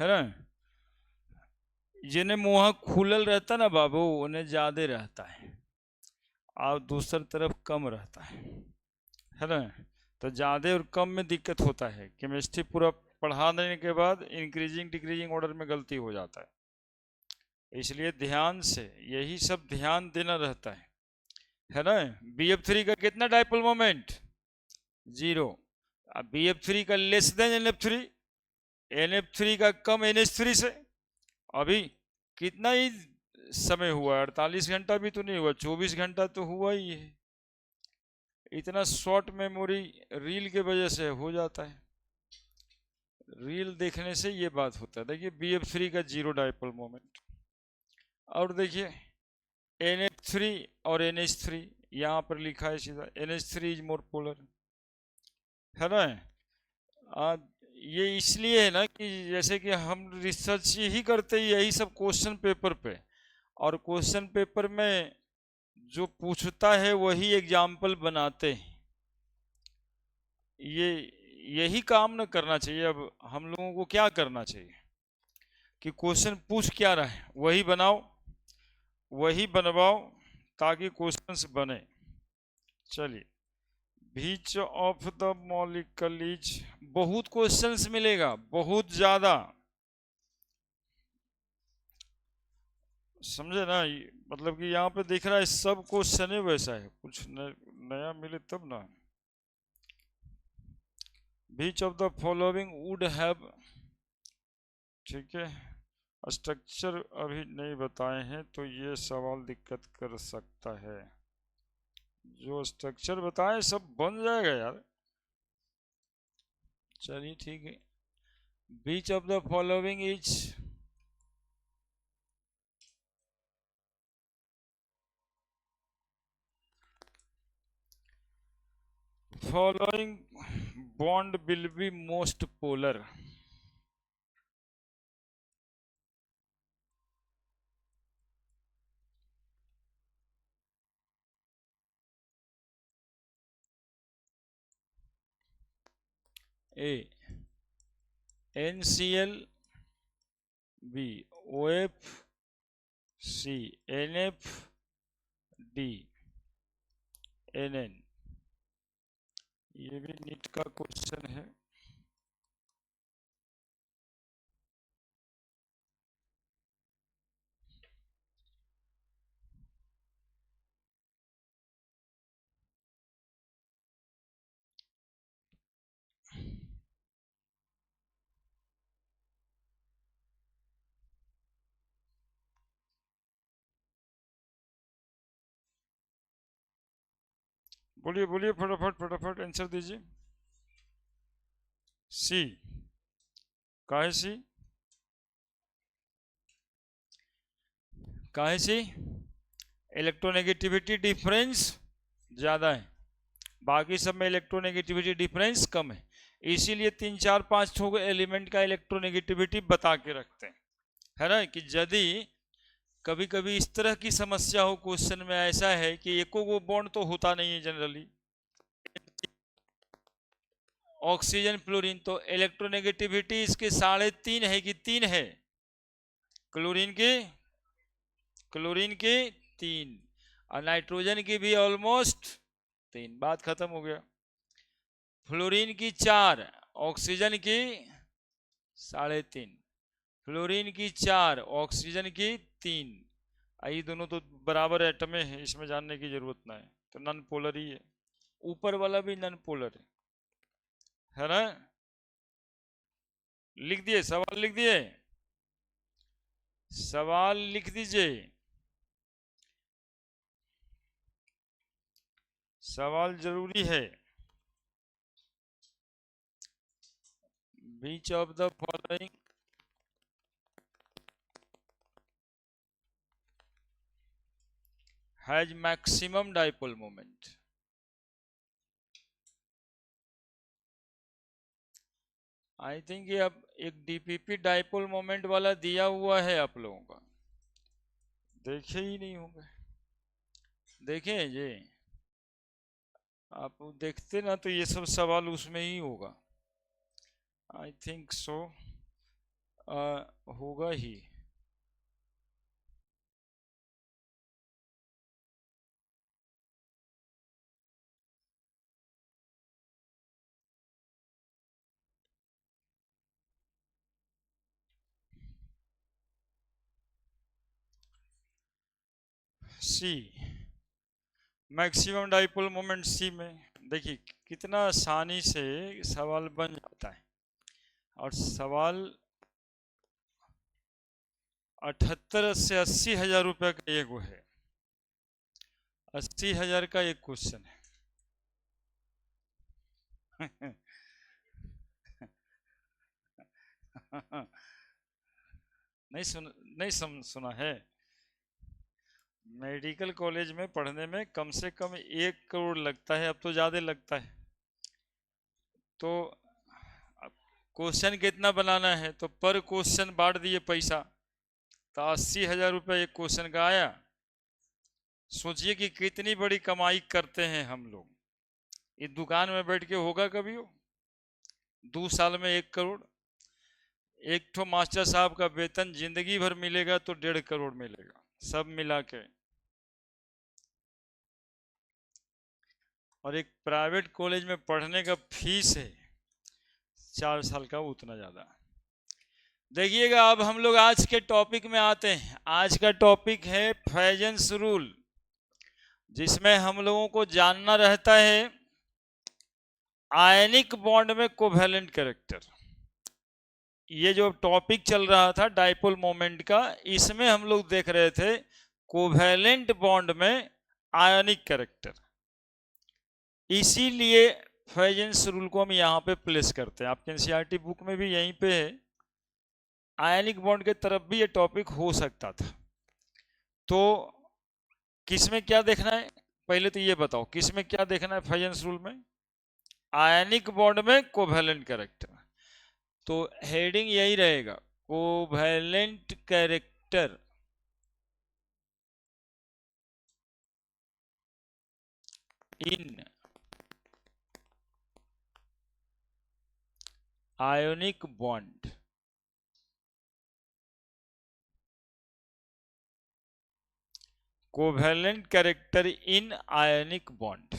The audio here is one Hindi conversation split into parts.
है ना। जिन्हें मुंह खुलल रहता ना बाबू, उन्हें ज्यादा रहता है, और दूसरी तरफ कम रहता है ना। तो ज्यादा और कम में दिक्कत होता है। केमिस्ट्री पूरा पढ़ा देने के बाद इंक्रीजिंग डिक्रीजिंग ऑर्डर में गलती हो जाता है। इसलिए ध्यान से यही सब ध्यान देना रहता है ना। BF3 का कितना डाइपोल मोमेंट? 0। अब BF3 का लेस देन NF3, NF3 का कम NH3 से। अभी कितना ही समय हुआ, 48 घंटा भी तो नहीं हुआ, 24 घंटा तो हुआ ही है। इतना शॉर्ट मेमोरी रील के वजह से हो जाता है। रील देखने से ये बात होता है। देखिए BF3 का 0 डाइपोल मोमेंट, और देखिए NF3 और NH3 यहाँ पर लिखा है सीधा, NH3 इज मोर पोलर, है ना। ये इसलिए है ना कि जैसे कि हम रिसर्च ही करते हैं यही सब क्वेश्चन पेपर पे, और क्वेश्चन पेपर में जो पूछता है वही एग्जाम्पल बनाते हैं। ये यही काम न करना चाहिए। अब हम लोगों को क्या करना चाहिए कि क्वेश्चन पूछ क्या रहा है वही बनाओ, वही बनवाओ, ताकि क्वेश्चंस बने। चलिए, बीच ऑफ द मॉलिक्यूल इज, बहुत क्वेश्चंस मिलेगा, बहुत ज्यादा, समझे ना। मतलब कि यहाँ पे दिख रहा है सब क्वेश्चन है वैसा है, कुछ नया मिले तब ना। Which of the following would have, ठीक है, स्ट्रक्चर अभी नहीं बताए हैं तो ये सवाल दिक्कत कर सकता है। जो स्ट्रक्चर बताए सब बन जाएगा यार। चलिए ठीक है। Which of the following is, following bond will be most polar. A NCl, B OF, C NF, D NN। ये भी नीट का क्वेश्चन है। बोलिए बोलिए, फटाफट फटाफट आंसर दीजिए। सी, काहे सी? काहे सी? इलेक्ट्रोनेगेटिविटी डिफरेंस ज्यादा है, बाकी सब में इलेक्ट्रोनेगेटिविटी डिफरेंस कम है। इसीलिए 3 4 5 6 एलिमेंट का इलेक्ट्रोनेगेटिविटी बता के रखते हैं, है ना। कि यदि कभी कभी इस तरह की समस्या हो क्वेश्चन में, ऐसा है कि एको वो बॉन्ड तो होता नहीं है जनरली, ऑक्सीजन फ्लोरीन, तो इलेक्ट्रोनेगेटिविटी इसके 3.5 है कि 3 है, क्लोरीन की, क्लोरीन की 3, और नाइट्रोजन की भी ऑलमोस्ट 3, बात खत्म हो गया। फ्लोरीन की 4, ऑक्सीजन की 3.5, फ्लोरीन की 4, ऑक्सीजन की 3। ये दोनों तो बराबर एटम है, इसमें जानने की जरूरत ना है, तो नन पोलर ही है। ऊपर वाला भी नन पोलर है ना। लिख दिए, सवाल लिख दिए, सवाल लिख दीजिए, सवाल जरूरी है। Which of the following has maximum dipole moment. I think ये अब एक DPP डाइपोल मोमेंट वाला दिया हुआ है आप लोगों का, देखे ही नहीं होंगे। देखें ये, आप देखते ना तो ये सब सवाल उसमें ही होगा, आई थिंक सो। होगा ही। सी, मैक्सिमम डाइपोल मोमेंट सी में। देखिए कितना आसानी से सवाल बन जाता है, और सवाल 78 से 80 हजार रुपये का एक है, 80 हजार का एक क्वेश्चन है। नहीं सुना है। मेडिकल कॉलेज में पढ़ने में कम से कम 1 करोड़ लगता है, अब तो ज़्यादा लगता है। तो क्वेश्चन कितना बनाना है, तो पर क्वेश्चन बांट दिए पैसा, तो 80 हजार रुपये एक क्वेश्चन का आया। सोचिए कि कितनी बड़ी कमाई करते हैं हम लोग। इस दुकान में बैठ के होगा कभी हो? 2 साल में 1 करोड़। एक ठो मास्टर साहब का वेतन जिंदगी भर मिलेगा तो 1.5 करोड़ मिलेगा, सब मिला के। और एक प्राइवेट कॉलेज में पढ़ने का फीस है 4 साल का, उतना ज़्यादा। देखिएगा, अब हम लोग आज के टॉपिक में आते हैं। आज का टॉपिक है फ्रेजेंस रूल, जिसमें हम लोगों को जानना रहता है आयनिक बॉन्ड में कोवैलेंट कैरेक्टर। ये जो टॉपिक चल रहा था डाइपोल मोमेंट का, इसमें हम लोग देख रहे थे कोवैलेंट बॉन्ड में आयनिक कैरेक्टर। इसीलिए फ्रेजेंस रूल को हम यहाँ पे प्लेस करते हैं। आपके एनसीईआरटी बुक में भी यहीं पे है। आयनिक बॉन्ड के तरफ भी ये टॉपिक हो सकता था। तो किसमें क्या देखना है, पहले तो ये बताओ किसमें क्या देखना है फ्रेजेंस रूल में? आयनिक बॉन्ड में कोवैलेंट कैरेक्टर। तो हेडिंग यही रहेगा, covalent character in ionic bond. Covalent character in ionic bond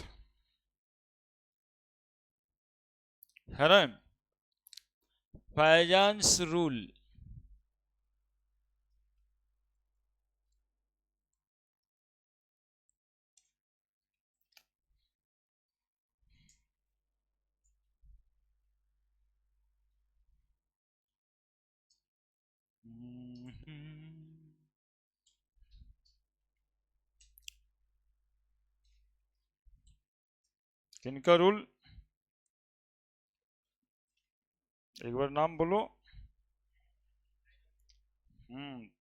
है ना। फ्रेजेंस रूल किनका रूल? एक बार नाम बोलो।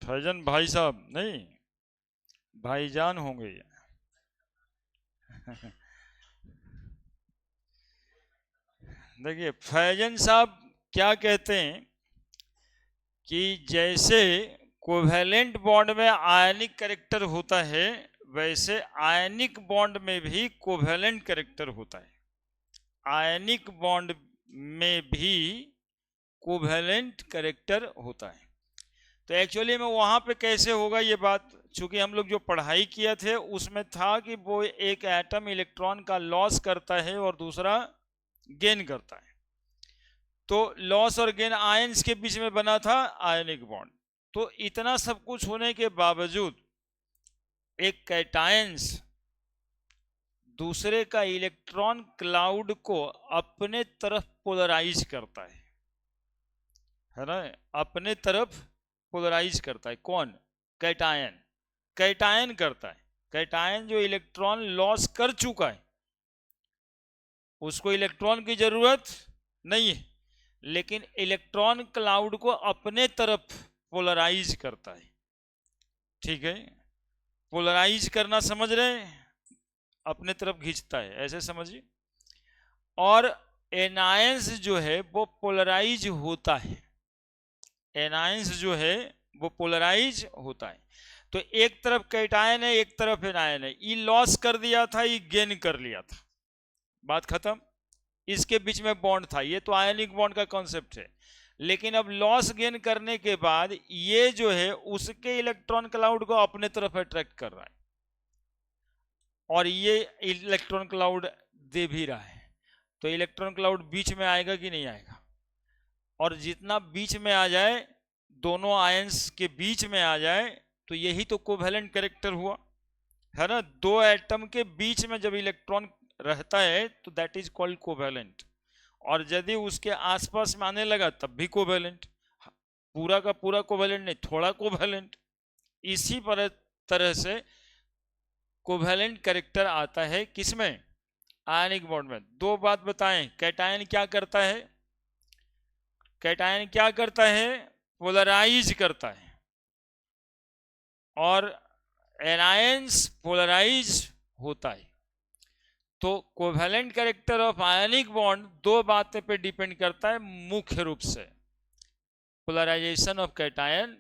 फैजन भाई साहब नहीं, भाईजान होंगे। देखिए फैजन साहब क्या कहते हैं कि जैसे कोवैलेंट बॉन्ड में आयनिक कैरेक्टर होता है, वैसे आयनिक बॉन्ड में भी कोवैलेंट कैरेक्टर होता है। आयनिक बॉन्ड में भी कोवैलेंट कैरेक्टर होता है। तो एक्चुअली में वहां पे कैसे होगा ये बात, चूंकि हम लोग जो पढ़ाई किए थे उसमें था कि वो एक एटम इलेक्ट्रॉन का लॉस करता है और दूसरा गेन करता है। तो लॉस और गेन आयंस के बीच में बना था आयनिक बॉन्ड। तो इतना सब कुछ होने के बावजूद एक कैटायंस दूसरे का इलेक्ट्रॉन क्लाउड को अपने तरफ पोलराइज करता है ना, अपने तरफ पोलराइज करता है। कौन? कैटायन। कैटायन करता है। कैटायन जो इलेक्ट्रॉन लॉस कर चुका है उसको इलेक्ट्रॉन की जरूरत नहीं है, लेकिन इलेक्ट्रॉन क्लाउड को अपने तरफ पोलराइज करता है। ठीक है, पोलराइज करना समझ रहे हैं, अपने तरफ खींचता है, ऐसे समझिए। और एनायंस जो है वो पोलराइज होता है। एनायंस जो है वो पोलराइज होता है। तो एक तरफ कैटायन है, एक तरफ एनायन है। ये लॉस कर दिया था, ये गेन कर लिया था, बात खत्म। इसके बीच में बॉन्ड था। ये तो आयनिक बॉन्ड का कॉन्सेप्ट है। लेकिन अब लॉस गेन करने के बाद ये जो है उसके इलेक्ट्रॉन क्लाउड को अपने तरफ अट्रैक्ट कर रहा है और ये इलेक्ट्रॉन क्लाउड दे भी रहा है, तो इलेक्ट्रॉन क्लाउड बीच में आएगा कि नहीं आएगा? और जितना बीच में आ जाए, दोनों आयंस के बीच में आ जाए, तो यही तो कोवैलेंट कैरेक्टर हुआ, है ना। दो एटम के बीच में जब इलेक्ट्रॉन रहता है तो दैट इज कॉल्ड कोवैलेंट, और यदि उसके आसपास में आने लगा तब भी कोवैलेंट। पूरा का पूरा कोवैलेंट नहीं, थोड़ा कोवैलेंट। इसी तरह से कोवैलेंट कैरेक्टर आता है किसमें? आयनिक बॉन्ड में। दो बात बताएं, कैटायन क्या करता है? कैटायन क्या करता है? पोलराइज करता है, और एनायंस पोलराइज होता है। तो covalent character of ionic bond दो बातें पे डिपेंड करता है मुख्य रूप से, पोलराइजेशन ऑफ कैटायन,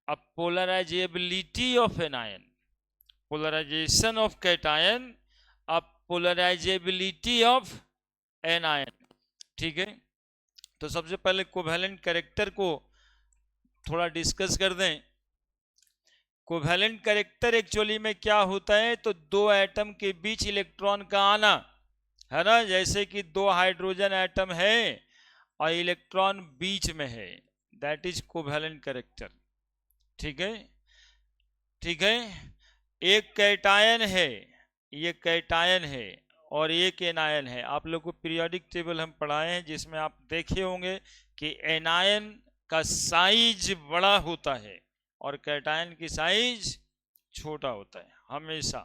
अब polarizability of anion. Polarisation of cation, अब पोलराइजेबिलिटी ऑफ एनायन। ठीक है, तो सबसे पहले कोवैलेंट कैरेक्टर को थोड़ा डिस्कस कर दें। कोवैलेंट कैरेक्टर एक्चुअली में क्या होता है, तो दो एटम के बीच इलेक्ट्रॉन का आना, है ना। जैसे कि दो हाइड्रोजन एटम है और इलेक्ट्रॉन बीच में है, दैट इज कोवैलेंट कैरेक्टर। ठीक है, ठीक है। एक कैटायन है, ये कैटायन है, और एक एनायन है। आप लोग को पीरियोडिक टेबल हम पढ़ाए हैं जिसमें आप देखे होंगे कि एनायन का साइज बड़ा होता है और कैटायन की साइज छोटा होता है। हमेशा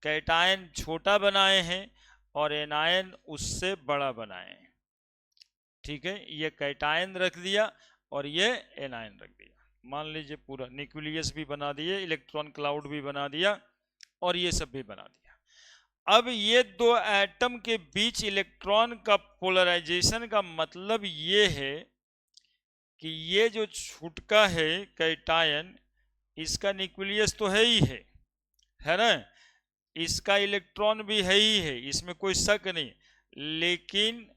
कैटायन छोटा बनाए हैं और एनायन उससे बड़ा बनाए हैं। ठीक है, ये कैटायन रख दिया और ये एनायन रख दिया। मान लीजिए पूरा न्यूक्लियस भी बना दिए, इलेक्ट्रॉन क्लाउड भी बना दिया, और ये सब भी बना दिया। अब ये दो एटम के बीच इलेक्ट्रॉन का पोलराइजेशन का मतलब ये है कि ये जो छुटका है कैटायन, इसका न्यूक्लियस तो है ही है ना, इसका इलेक्ट्रॉन भी है ही है, इसमें कोई शक नहीं, लेकिन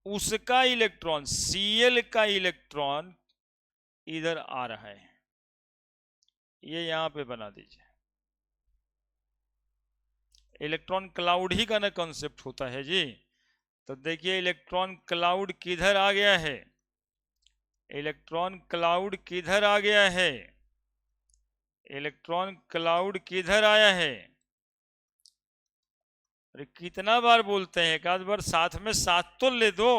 उसका इलेक्ट्रॉन Cl का इलेक्ट्रॉन इधर आ रहा है। ये यहां पे बना दीजिए, इलेक्ट्रॉन क्लाउड ही का ना कॉन्सेप्ट होता है जी। तो देखिए इलेक्ट्रॉन क्लाउड किधर आ गया है, इलेक्ट्रॉन क्लाउड किधर आ गया है, इलेक्ट्रॉन क्लाउड किधर आया है। अरे कितना बार बोलते हैं, एक आध बार साथ में साथ तो ले दो।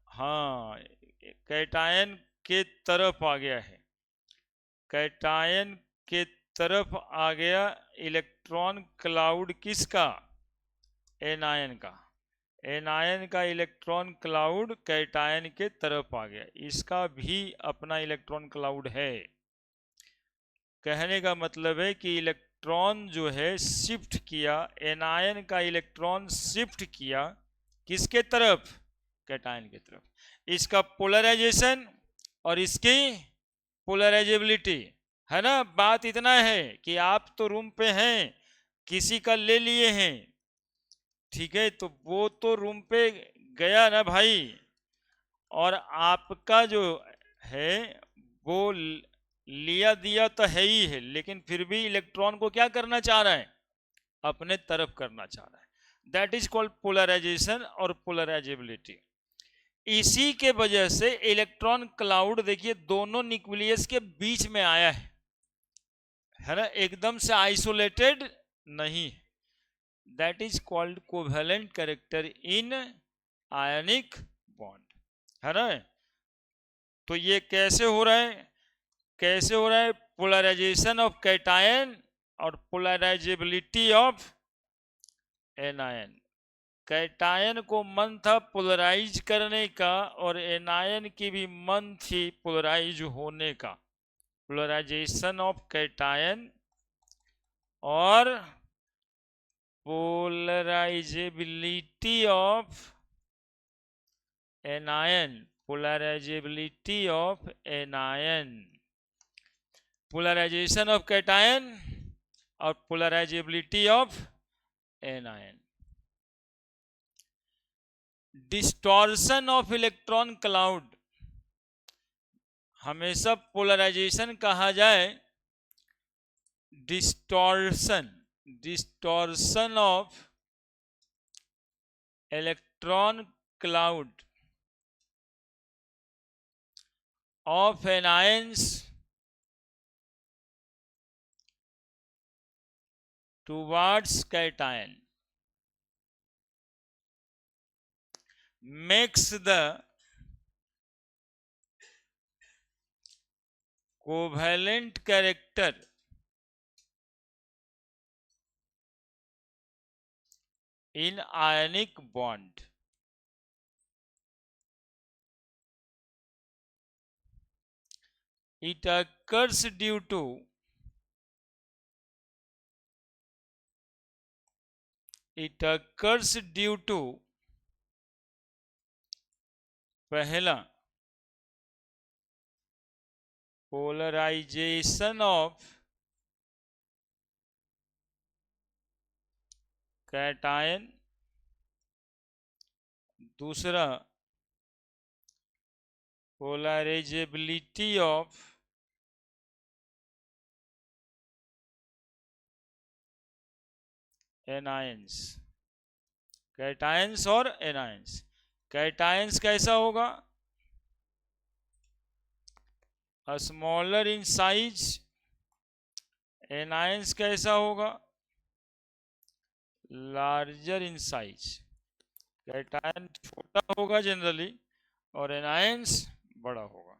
हाँ, कैटायन के तरफ आ गया है, कैटायन के तरफ आ गया इलेक्ट्रॉन क्लाउड, किसका? एनायन का। एनायन का इलेक्ट्रॉन क्लाउड कैटायन के तरफ आ गया, इसका भी अपना इलेक्ट्रॉन क्लाउड है। कहने का मतलब है कि इलेक्ट्रॉन जो है शिफ्ट किया, एनायन का इलेक्ट्रॉन शिफ्ट किया किसके तरफ? कैटायन की तरफ। इसका पोलराइजेशन और इसकी पोलराइजेबिलिटी, है ना। बात इतना है कि आप तो रूम पे हैं, किसी का ले लिए हैं, ठीक है, तो वो तो रूम पे गया ना भाई, और आपका जो है वो लिया दिया तो है ही है, लेकिन फिर भी इलेक्ट्रॉन को क्या करना चाह रहा है? अपने तरफ करना चाह रहा है। दैट इज कॉल्ड पोलराइजेशन और पोलराइजेबिलिटी। इसी के वजह से इलेक्ट्रॉन क्लाउड देखिए दोनों न्यूक्लियस के बीच में आया है ना, एकदम से आइसोलेटेड नहीं। That is called covalent character in ionic bond, है ना। तो ये कैसे हो रहा है, कैसे हो रहा है? पोलराइजेशन ऑफ कैटायन और पोलराइजेबिलिटी ऑफ एनायन। कैटायन को मन था पोलराइज करने का, और एनायन की भी मन थी पोलराइज होने का। पोलराइजेशन ऑफ कैटायन और polarisability of anion, polarisability of anion, polarisation of cation और polarisability of anion. Distortion of electron cloud, हमेशा पोलराइजेशन कहा जाए distortion, distortion of electron cloud of anions towards cation makes the covalent character in ionic bond. It occurs due to पहला polarization of cation, दूसरा polarizability of anions, cations और anions. cations कैसा होगा? Smaller in size. anions कैसा होगा? Larger in size. कैटायन छोटा होगा जनरली और एनायंस बड़ा होगा.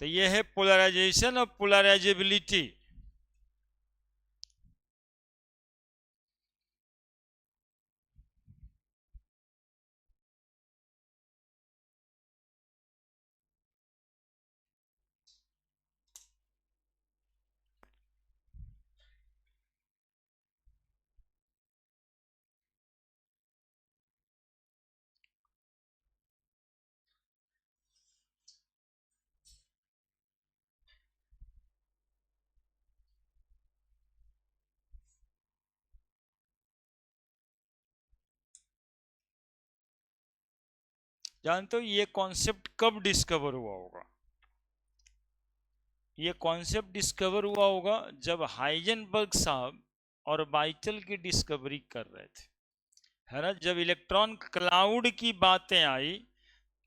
तो ये है पोलराइजेशन और पोलराइजेबिलिटी. जानते हो ये कॉन्सेप्ट कब डिस्कवर हुआ होगा? ये कॉन्सेप्ट डिस्कवर हुआ होगा जब हाइजेनबर्ग साहब और बाइचल की डिस्कवरी कर रहे थे, है ना. जब इलेक्ट्रॉन क्लाउड की बातें आई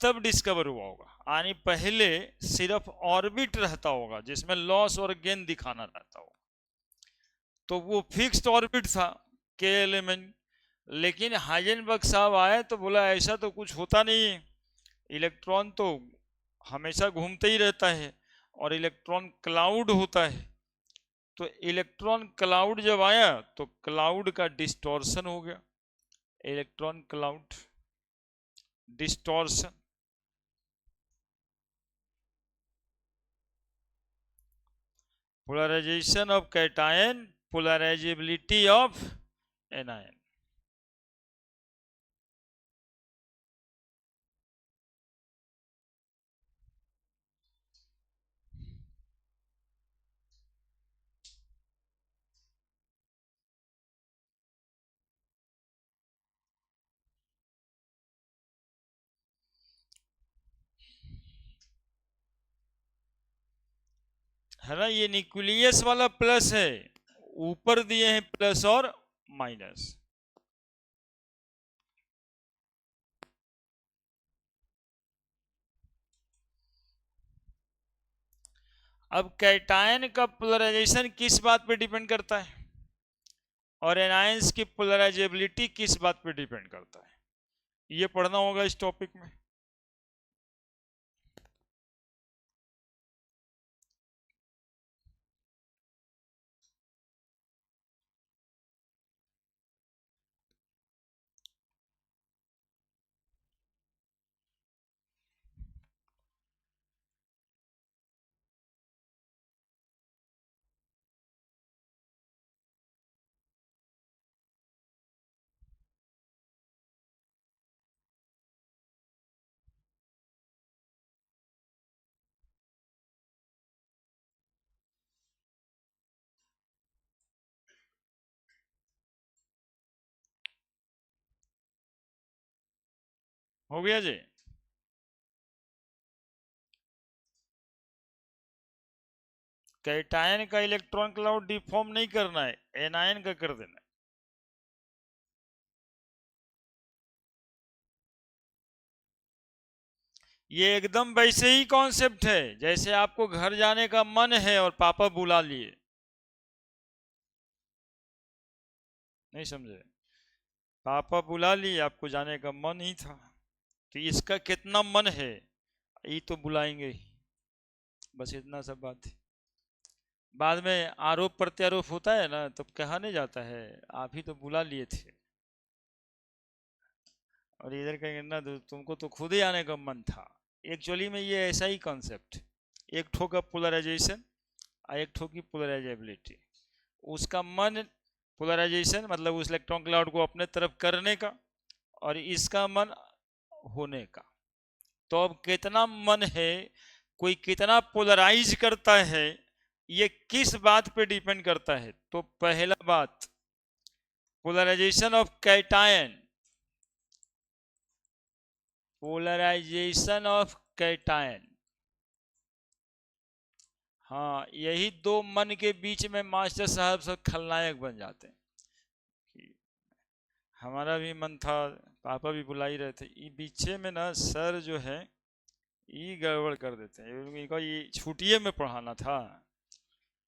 तब डिस्कवर हुआ होगा. यानी पहले सिर्फ ऑर्बिट रहता होगा जिसमें लॉस और गेन दिखाना रहता होगा, तो वो फिक्स्ड ऑर्बिट था के एलिमेंट. लेकिन हाइजेनबर्ग साहब आए तो बोला ऐसा तो कुछ होता नहीं है, इलेक्ट्रॉन तो हमेशा घूमते ही रहता है और इलेक्ट्रॉन क्लाउड होता है. तो इलेक्ट्रॉन क्लाउड जब आया तो क्लाउड का डिस्टॉर्शन हो गया. Electron cloud distortion. Polarization of cation, polarizability of anion. है ना. ये न्यूक्लियस वाला प्लस है, ऊपर दिए हैं प्लस और माइनस. अब कैटायन का पोलराइजेशन किस बात पे डिपेंड करता है और एनायंस की पोलराइजेबिलिटी किस बात पे डिपेंड करता है, ये पढ़ना होगा इस टॉपिक में. हो गया जी. कैटायन का इलेक्ट्रॉन क्लाउड डिफॉर्म नहीं करना है, एनायन का कर देना है। ये एकदम वैसे ही कॉन्सेप्ट है जैसे आपको घर जाने का मन है और पापा बुला लिए। नहीं समझे? पापा बुला लिए, आपको जाने का मन ही था, तो इसका कितना मन है, ये तो बुलाएंगे ही। बस इतना सब बात है। बाद में आरोप प्रत्यारोप होता है ना, तब कहा नहीं जाता है आप ही तो बुला लिए थे, और इधर कहेंगे ना तो तुमको तो खुद ही आने का मन था। एक्चुअली में ये ऐसा ही कॉन्सेप्ट, एक ठो का पोलराइजेशन और एक ठो की पोलराइजेबिलिटी। उसका मन, पोलराइजेशन मतलब उस इलेक्ट्रॉन क्लाउड को अपने तरफ करने का, और इसका मन होने का। तो अब कितना मन है, कोई कितना पोलराइज करता है, ये किस बात पे डिपेंड करता है? तो पहला बात, polarization of cation, polarization of cation. हाँ, यही दो मन के बीच में मास्टर साहब सब खलनायक बन जाते हैं कि हमारा भी मन था, पापा भी बुला ही रहे थे, ये बीचे में ना सर जो है ये गड़बड़ कर देते हैं, इनको ये छुट्टिए में पढ़ाना था,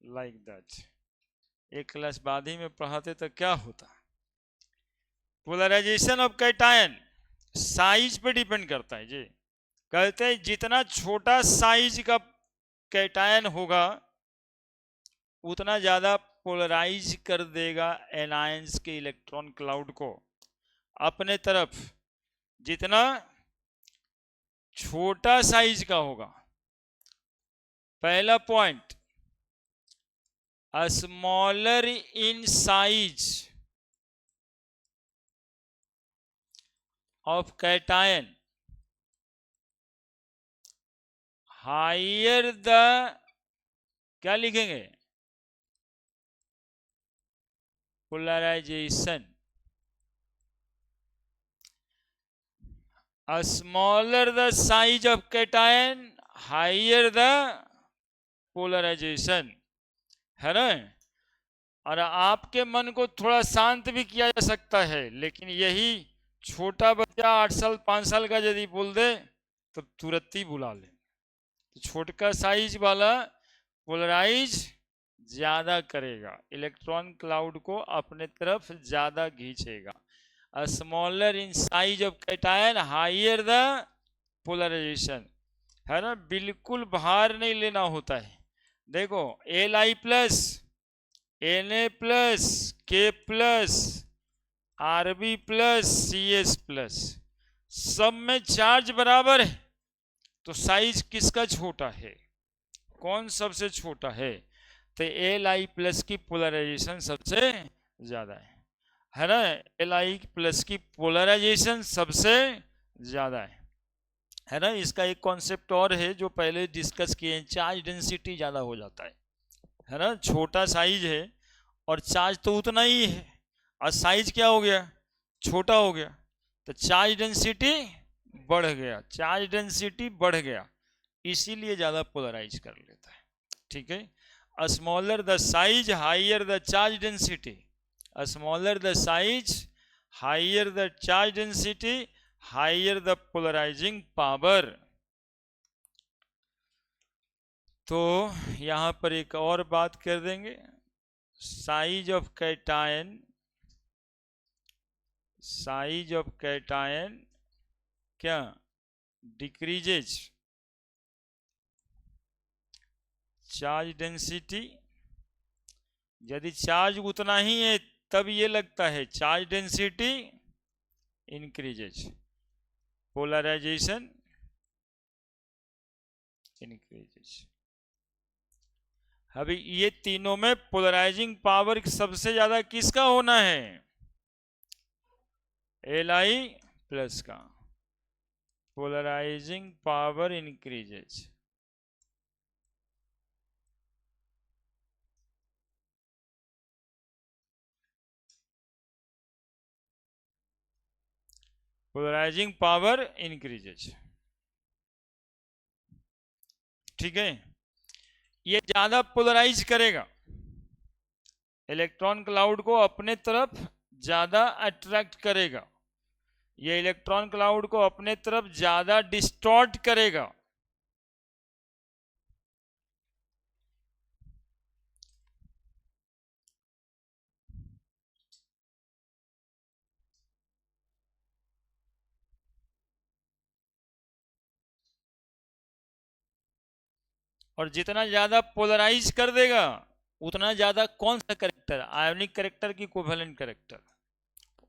लाइक दैट। एक क्लास बाद ही में पढ़ाते तो क्या होता। पोलराइजेशन ऑफ कैटायन साइज पे डिपेंड करता है जी। कहते हैं जितना छोटा साइज का कैटायन होगा उतना ज़्यादा पोलराइज कर देगा एनायंस के इलेक्ट्रॉन क्लाउड को अपने तरफ। जितना छोटा साइज का होगा, पहला point, smaller in size of cation, higher the, क्या लिखेंगे, polarization. Smaller the size of cation, higher the polarization, है ना? और आपके मन को थोड़ा शांत भी किया जा सकता है, लेकिन यही छोटा बच्चा 8 साल 5 साल का यदि बोल दे तो तुरंत ही बुला ले। तो छोटका साइज वाला पोलराइज ज्यादा करेगा, इलेक्ट्रॉन क्लाउड को अपने तरफ ज्यादा खींचेगा। Smaller in size of cation, higher the polarization, है ना? बिल्कुल भार नहीं लेना होता है। देखो Li plus, Na plus, K plus, Rb plus, Cs plus, सब में चार्ज बराबर है, तो साइज किसका छोटा है? कौन सबसे छोटा है? तो Li प्लस की पोलराइजेशन सबसे ज्यादा है ना? Li प्लस की पोलराइजेशन सबसे ज्यादा है ना? इसका एक कॉन्सेप्ट और है जो पहले डिस्कस किए हैं, चार्ज डेंसिटी ज्यादा हो जाता है ना? छोटा साइज है और चार्ज तो उतना ही है, और साइज क्या हो गया, छोटा हो गया, तो चार्ज डेंसिटी बढ़ गया, चार्ज डेंसिटी बढ़ गया, इसीलिए ज्यादा पोलराइज कर लेता है। ठीक है, smaller the size higher the charge density, smaller the size higher the charge density, higher the polarizing power. तो यहां पर एक और बात कर देंगे, size of cation, size of cation क्या डिक्रीजेज चार्ज डेंसिटी। यदि चार्ज उतना ही है तब ये लगता है charge density increases, polarization increases. अभी ये तीनों में पोलराइजिंग पावर सबसे ज्यादा किसका होना है? Li प्लस का, polarizing power increases. Polarizing power increases, ठीक है। ये ज्यादा पोलराइज करेगा, इलेक्ट्रॉन क्लाउड को अपने तरफ ज्यादा अट्रैक्ट करेगा, ये इलेक्ट्रॉन क्लाउड को अपने तरफ ज्यादा डिस्टॉर्ट करेगा। और जितना ज्यादा पोलराइज कर देगा उतना ज्यादा कौन सा करेक्टर, आयोनिक करेक्टर की कोवेलेंट करेक्टर,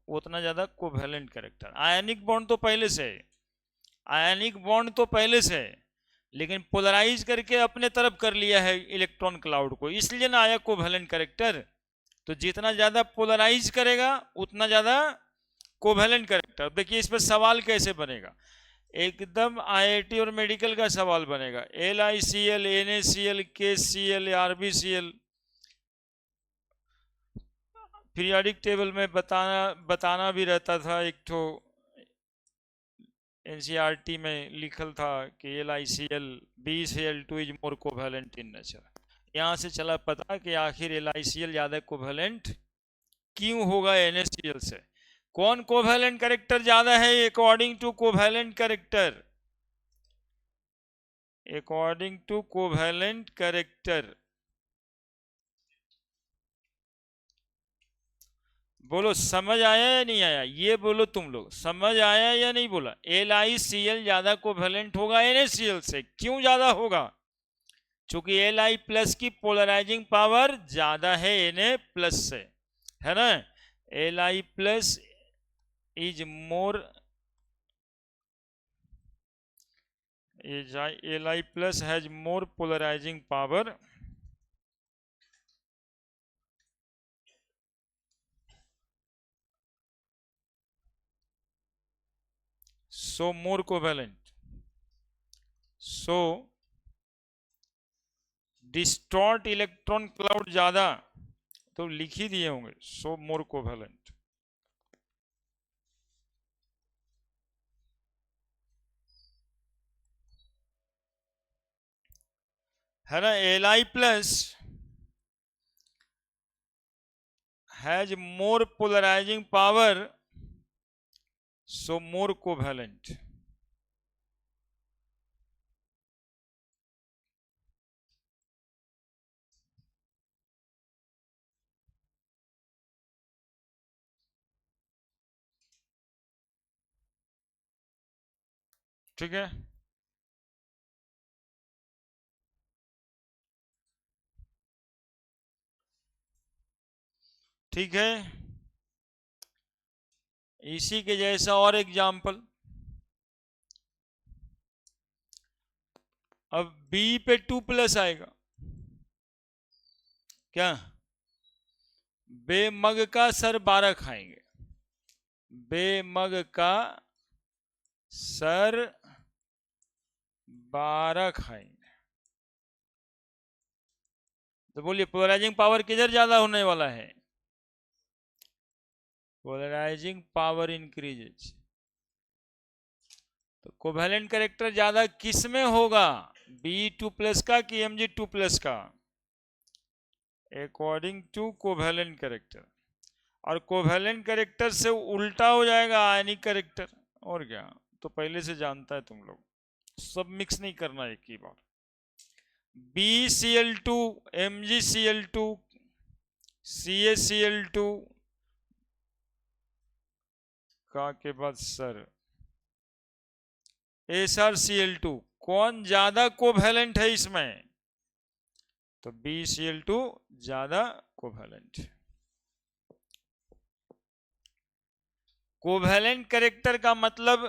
उतना ज्यादा कोवेलेंट करेक्टर। आयनिक बॉन्ड तो पहले से है, आयनिक बॉन्ड तो पहले से है, लेकिन पोलराइज करके अपने तरफ कर लिया है इलेक्ट्रॉन क्लाउड को, इसलिए ना आया कोवेलेंट करेक्टर। तो जितना ज्यादा पोलराइज करेगा उतना ज्यादा कोवेलेंट करेक्टर। देखिए इस पर सवाल कैसे बनेगा, एकदम आईआईटी और मेडिकल का सवाल बनेगा। LiCl, NaCl, KCl, RbCl periodic table में बताना भी रहता था, एक तो एनसीईआरटी में लिखल था कि LiCl BeCl2 is more covalent in nature. यहाँ से चला पता कि आखिर LiCl ज्यादा कोवेलेंट क्यों होगा NaCl से। कौन कोवेलेंट करेक्टर ज्यादा है according to covalent character, according to covalent character. बोलो समझ आया या नहीं आया, ये बोलो तुम लोग, समझ आया या नहीं बोला। LiCl ज्यादा कोवेलेंट होगा NaCl से, क्यों ज्यादा होगा, क्योंकि Li प्लस की पोलराइजिंग पावर ज्यादा है Na प्लस से, है ना। Li plus is more, Li plus has more polarizing power, so more covalent, so distort electron cloud ज्यादा, तो लिख ही दिए होंगे so more covalent। है ना। Li plus has more polarizing power, so more covalent। ठीक है, ठीक है। इसी के जैसा और एग्जाम्पल, अब B पे 2 प्लस आएगा, क्या बेमग का सर 12 खाएंगे, बेमग का सर 12 खाएंगे, तो बोलिए पोलराइजिंग पावर किधर ज्यादा होने वाला है, पोलराइजिंग पावर इंक्रीजेज। तो कोवेलेंट करेक्टर ज्यादा किस में होगा, B2 प्लस का कि Mg2 प्लस का, अकॉर्डिंग टू कोवेलेंट करेक्टर। और कोवेलेंट करेक्टर से उल्टा हो जाएगा आयनिक करेक्टर, और क्या, तो पहले से जानता है तुम लोग, सब मिक्स नहीं करना एक ही बार। BCl2 MgCl2 CaCl2 का के बाद सर SrCl2, कौन ज्यादा कोवेलेंट है इसमें, तो BCl2 ज्यादा कोवेलेंट। कोवेलेंट करेक्टर का मतलब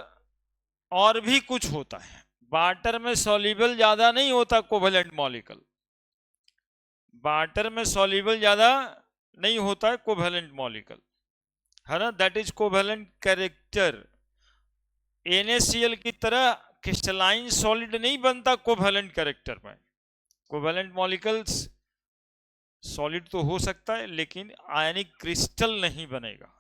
और भी कुछ होता है, वाटर में सॉल्युबल ज्यादा नहीं होता कोवेलेंट मॉलिक्यूल, वाटर में सॉल्युबल ज्यादा नहीं होता है कोवेलेंट मॉलिक्यूल, है ना। That is covalent character. NaCl की तरह क्रिस्टलाइन सॉलिड नहीं बनता कोवेलेंट करेक्टर में, कोवेलेंट मॉलिक्यूल्स सॉलिड तो हो सकता है लेकिन आयनिक क्रिस्टल नहीं बनेगा।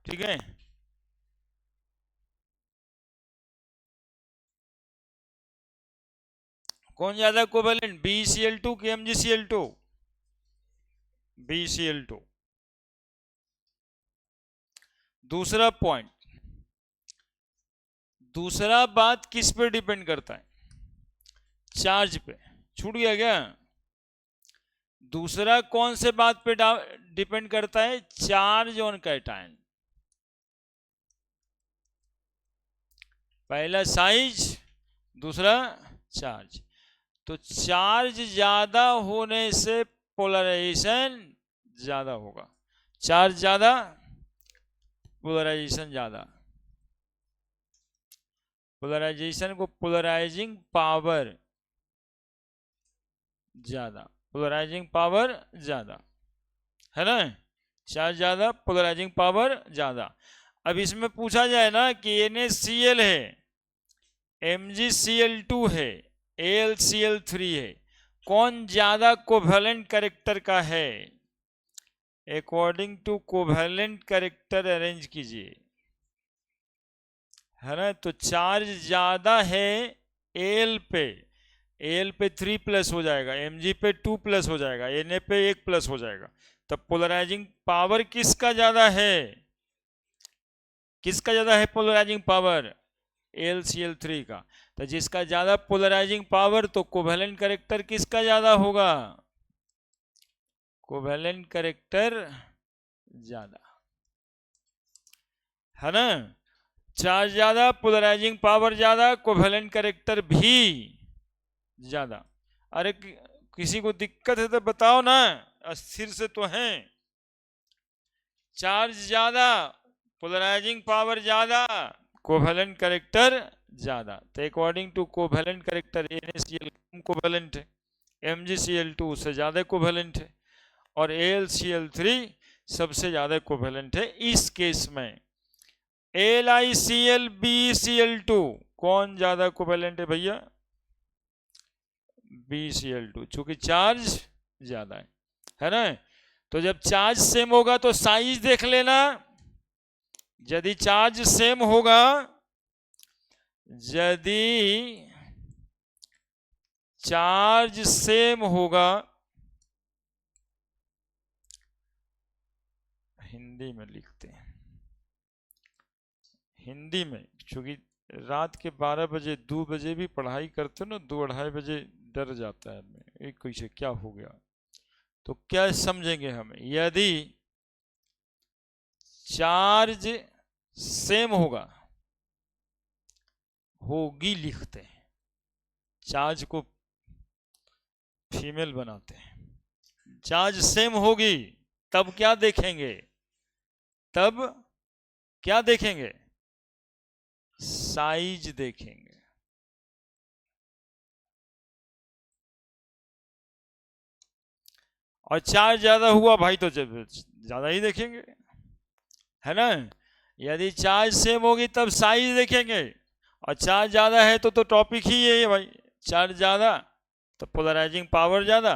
ठीक है। कौन ज्यादा कोवेलेंट, BeCl2 कि MgCl2? BeCl2। दूसरा पॉइंट, दूसरा बात किस पे डिपेंड करता है? चार्ज पे। छूट गया क्या? दूसरा कौन से बात पे डिपेंड करता है? Charge on cation. पहला साइज, दूसरा चार्ज। तो चार्ज ज्यादा होने से पोलराइजेशन ज्यादा होगा। चार्ज ज्यादा, पोलराइजेशन ज्यादा। पोलराइजेशन को पोलराइजिंग पावर ज्यादा, पोलराइजिंग पावर ज्यादा, है ना? चार्ज ज्यादा, पोलराइजिंग पावर ज्यादा। अब इसमें पूछा जाए ना कि NaCl है, MgCl2 है, AlCl3 है, कौन ज्यादा कोवेलेंट कैरेक्टर का है? According to covalent character arrange कीजिए, है ना? तो चार्ज ज्यादा है Al पे, Al पे 3+ हो जाएगा, Mg पे 2+ हो जाएगा, Na पे 1+ हो जाएगा। तब पोलराइजिंग पावर किसका ज्यादा है? किसका ज्यादा है पोलराइजिंग पावर? AlCl3 का। तो जिसका ज्यादा पोलराइजिंग पावर, तो कोवेलेंट कैरेक्टर किसका ज्यादा होगा? कोवेलेंट कैरेक्टर ज्यादा, है ना? चार्ज ज्यादा, पोलराइजिंग पावर ज्यादा, कोवेलेंट कैरेक्टर भी ज्यादा। अरे किसी को दिक्कत है तो बताओ ना, अस्थिर से तो हैं। चार्ज ज्यादा, पोलराइजिंग पावर ज्यादा, कोवेलेंट कैरेक्टर ज्यादा। तो according to covalent character NaCl कम कोवेलेंट है, MgCl2 उससे ज्यादा कोवेलेंट है, और AlCl3 सबसे ज्यादा कोवेलेंट है। इस केस में LiCl BeCl2 कौन ज्यादा कोवेलेंट है भैया? BeCl2, चूंकि चार्ज ज्यादा है ना? तो जब चार्ज सेम होगा तो साइज देख लेना। यदि चार्ज सेम होगा, यदि चार्ज सेम होगा, हिंदी में लिखते हैं, हिंदी में, क्योंकि रात के 12 बजे 2 बजे भी पढ़ाई करते हो ना, 2-2:30 बजे डर जाता है आदमी, एक कैसे क्या हो गया। तो क्या समझेंगे हम? यदि चार्ज सेम होगा, होगी लिखते हैं, चार्ज को फीमेल बनाते हैं। चार्ज सेम होगी तब क्या देखेंगे? तब क्या देखेंगे? साइज देखेंगे। और चार्ज ज्यादा हुआ भाई तो ज्यादा ही देखेंगे, है ना? यदि चार्ज सेम होगी तब साइज देखेंगे, और चार्ज ज्यादा है तो टॉपिक ही यही है भाई, चार्ज ज्यादा तो पोलराइजिंग पावर ज्यादा,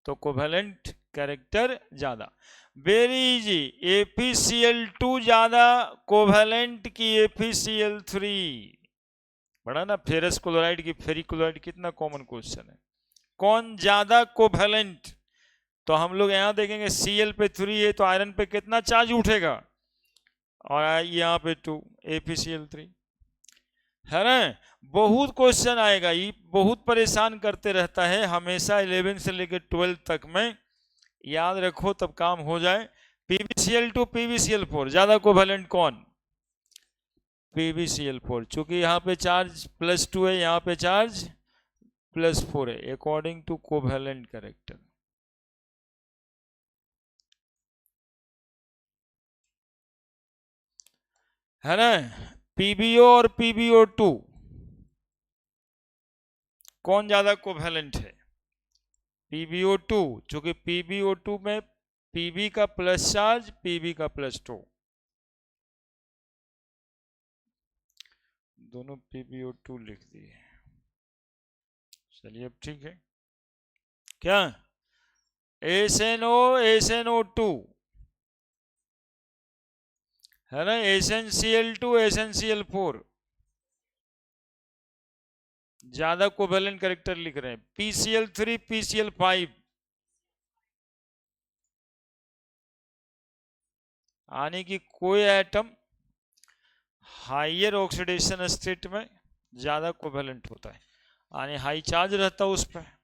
तो कोवेलेंट कैरेक्टर ज्यादा। वेरी इजी, ApCl2 ज्यादा कोवेलेंट की ApCl3? बड़ा ना, फेरस क्लोराइड की फेरी क्लोराइड, कितना कॉमन क्वेश्चन है। कौन ज्यादा कोवेलेंट? तो हम लोग यहां देखेंगे Cl पे 3 है तो आयरन पे कितना चार्ज उठेगा, और यहाँ पे 2, ApCl3, है ना? बहुत क्वेश्चन आएगा, ये बहुत परेशान करते रहता है हमेशा 11 से लेकर 12 तक में। याद रखो तब काम हो जाए। PbCl2 PbCl4 ज्यादा कोवेलेंट कौन? PbCl4, चूंकि यहाँ पे चार्ज +2 है, यहाँ पे चार्ज +4 है, अकॉर्डिंग टू कोवेलेंट कैरेक्टर, है ना? PbO और PbO2 कौन ज्यादा कोवेलेंट है? PbO2, चूंकि PbO2 में Pb का प्लस चार्ज, Pb का +2, दोनों PbO2 लिख दिए। चलिए अब ठीक है। क्या? SNO SNO2, है ना, SnCl2 SnCl4 ज्यादा कोवेलेंट कैरेक्टर लिख रहे हैं, PCl3 PCl5, यानी कि कोई एटम हाइयर ऑक्सीडेशन स्टेट में ज्यादा कोवेलेंट होता है, यानी हाई चार्ज रहता है उस पर।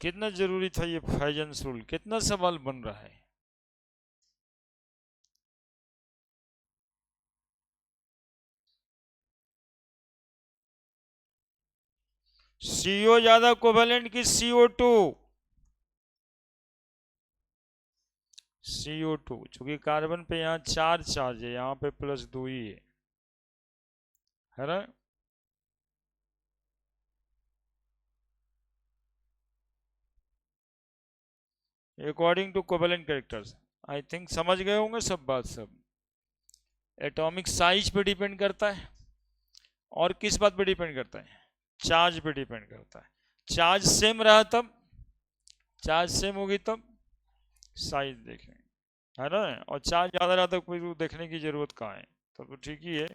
कितना जरूरी था ये फाइजेंस रूल, कितना सवाल बन रहा है। CO ज्यादा कोवेलेंट की CO2? CO2, चूंकि कार्बन पे यहाँ 4 चार्ज है, यहाँ पे +2 ही है ना। According to covalent characters, I think समझ गए होंगे सब बात। सब एटॉमिक साइज पे डिपेंड करता है, और किस बात पे डिपेंड करता है, चार्ज पे डिपेंड करता है। चार्ज सेम रहा तब, चार्ज सेम होगी तब साइज देखें, है ना। और चार्ज ज्यादा रहा तो कोई देखने की जरूरत कहाँ है, तो ठीक ही है।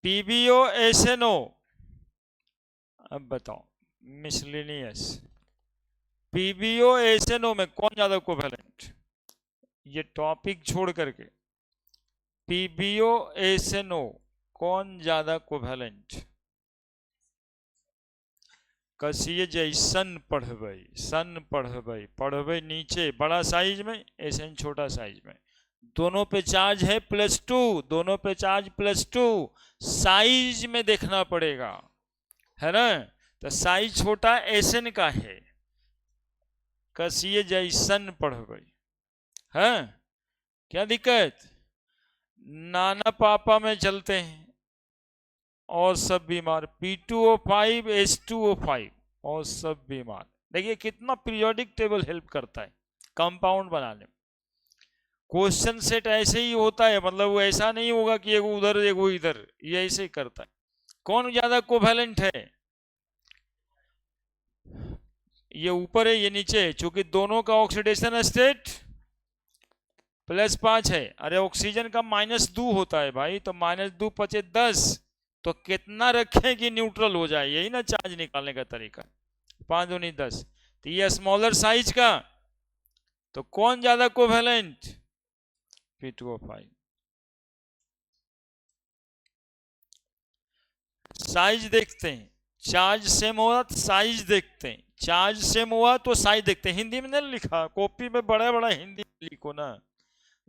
PbO SNO, अब बताओ मिसलिनियस, PbO SNO में कौन ज्यादा कोवेलेंट, ये टॉपिक छोड़ करके PbO SNO कौन ज्यादा कोवेलेंट। कसिए जैसन पढ़बई, सन पढ़बई, पढ़बई नीचे बड़ा साइज में, ऐसे छोटा साइज में, दोनों पे चार्ज है +2, दोनों पे चार्ज +2, साइज में देखना पड़ेगा, है ना। तो साइज छोटा एसएन का है, कसिए जैसन पढ़बई, है क्या दिक्कत। नाना पापा में चलते हैं और सब बीमार, P2O5 H2O5 और सब बीमार। देखिए कितना पीरियोडिक टेबल हेल्प करता है कंपाउंड बनाने में। क्वेश्चन सेट ऐसे ही होता है, मतलब वो ऐसा नहीं होगा कि एगो उधर एगो इधर, ये ऐसे ही करता है। कौन ज्यादा कोवेलेंट है, ये ऊपर है ये नीचे है, चूंकि दोनों का ऑक्सीडेशन स्टेट +5 है। अरे ऑक्सीजन का -2 होता है भाई, तो -2 × 10, तो कितना रखें कि न्यूट्रल हो जाए, यही ना चार्ज निकालने का तरीका। 5 दूनी 10, तो ये स्मॉलर साइज का, तो कौन ज्यादा कोवेलेंट, P2O5। साइज देखते हैं, चार्ज सेम हुआ तो साइज देखते हैं, चार्ज सेम हुआ तो साइज देखते हैं। हिंदी में नहीं लिखा, कॉपी में बड़ा बड़ा हिंदी लिखो ना,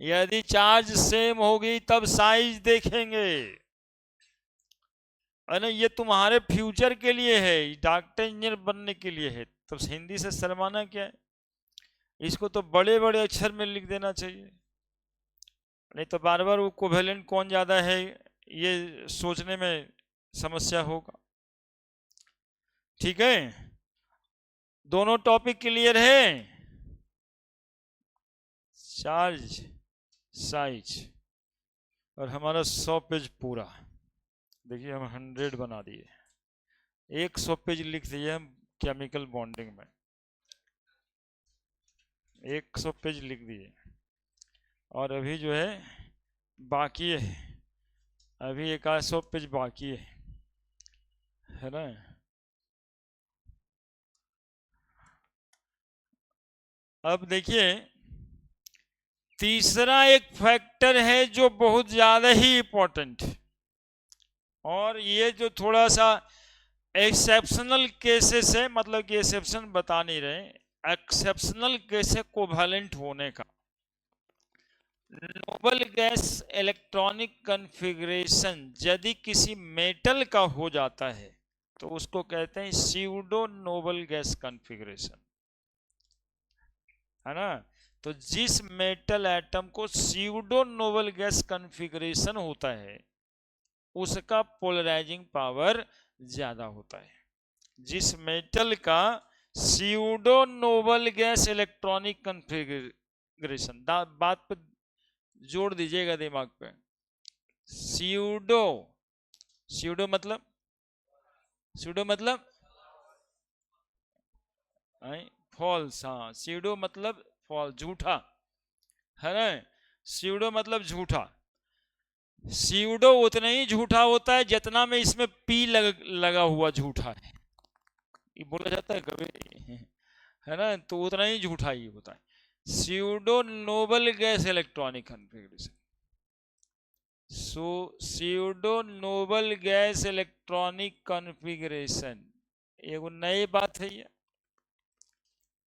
यदि चार्ज सेम होगी तब साइज देखेंगे। अरे ये तुम्हारे फ्यूचर के लिए है, डॉक्टर इंजीनियर बनने के लिए है, तब हिंदी से शर्माना क्या है। इसको तो बड़े बड़े अक्षर में लिख देना चाहिए, नहीं तो बार बार वो कोवेलेंट कौन ज्यादा है ये सोचने में समस्या होगा। ठीक है, दोनों टॉपिक क्लियर है, चार्ज साइज, और हमारा 100 पेज पूरा। देखिए हम 100 बना दिए, 100 पेज लिख दिए हम केमिकल बॉन्डिंग में, 100 पेज लिख दिए। और अभी जो है बाकी है, अभी 100 पेज बाकी है ना। अब देखिए तीसरा एक फैक्टर है जो बहुत ज्यादा ही इंपॉर्टेंट, और ये जो थोड़ा सा एक्सेप्शनल केसेस है, मतलब कि एक्सेप्शन बता नहीं रहे, एक्सेप्शनल केस है कोवेलेंट होने का। नोबल गैस इलेक्ट्रॉनिक कॉन्फ़िगरेशन यदि किसी मेटल का हो जाता है तो उसको कहते हैं स्यूडो नोबल गैस कॉन्फ़िगरेशन। है ना। तो जिस मेटल एटम को स्यूडो नोबल गैस कॉन्फ़िगरेशन होता है उसका पोलराइजिंग पावर ज्यादा होता है। जिस मेटल का pseudo noble gas electronic configuration, बात पे जोड़ दीजिएगा दिमाग पे। स्यूडो, स्यूडो मतलब, स्यूडो मतलब फॉल्स, हाँ स्यूडो मतलब फॉल्स, झूठा, है ना। स्यूडो मतलब झूठा। स्यूडो उतना ही झूठा होता है जितना में इसमें पी लगा हुआ झूठा है, ये बोला जाता है कभी, है ना। तो उतना ही झूठा ही होता है। Pseudo noble gas electronic configuration, so pseudo noble gas electronic configuration, ये वो नई बात है ये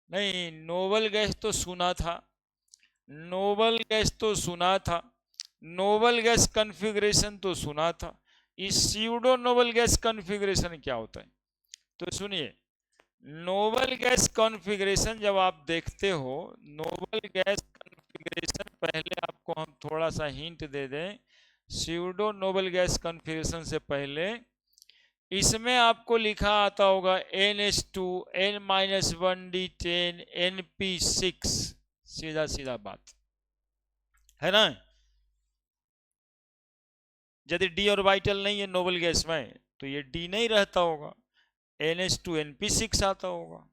नहीं। नोबल गैस तो सुना था, नोबल गैस तो सुना था, नोबल गैस कॉन्फ़िगरेशन तो सुना था। इस स्यूडो नोबल गैस कॉन्फ़िगरेशन क्या होता है तो सुनिए। नोबल गैस कॉन्फ़िगरेशन जब आप देखते हो, नोबल गैस कॉन्फ़िगरेशन, पहले आपको हम थोड़ा सा हिंट दे दें। स्यूडो नोबल गैस कॉन्फ़िगरेशन से पहले इसमें आपको लिखा आता होगा NH2 N-1D10 NP6, सीधा सीधा बात है ना। यदि डी ऑर्बिटल नहीं है नोबल गैस में तो ये डी नहीं रहता होगा, NH2 NP6 आता होगा।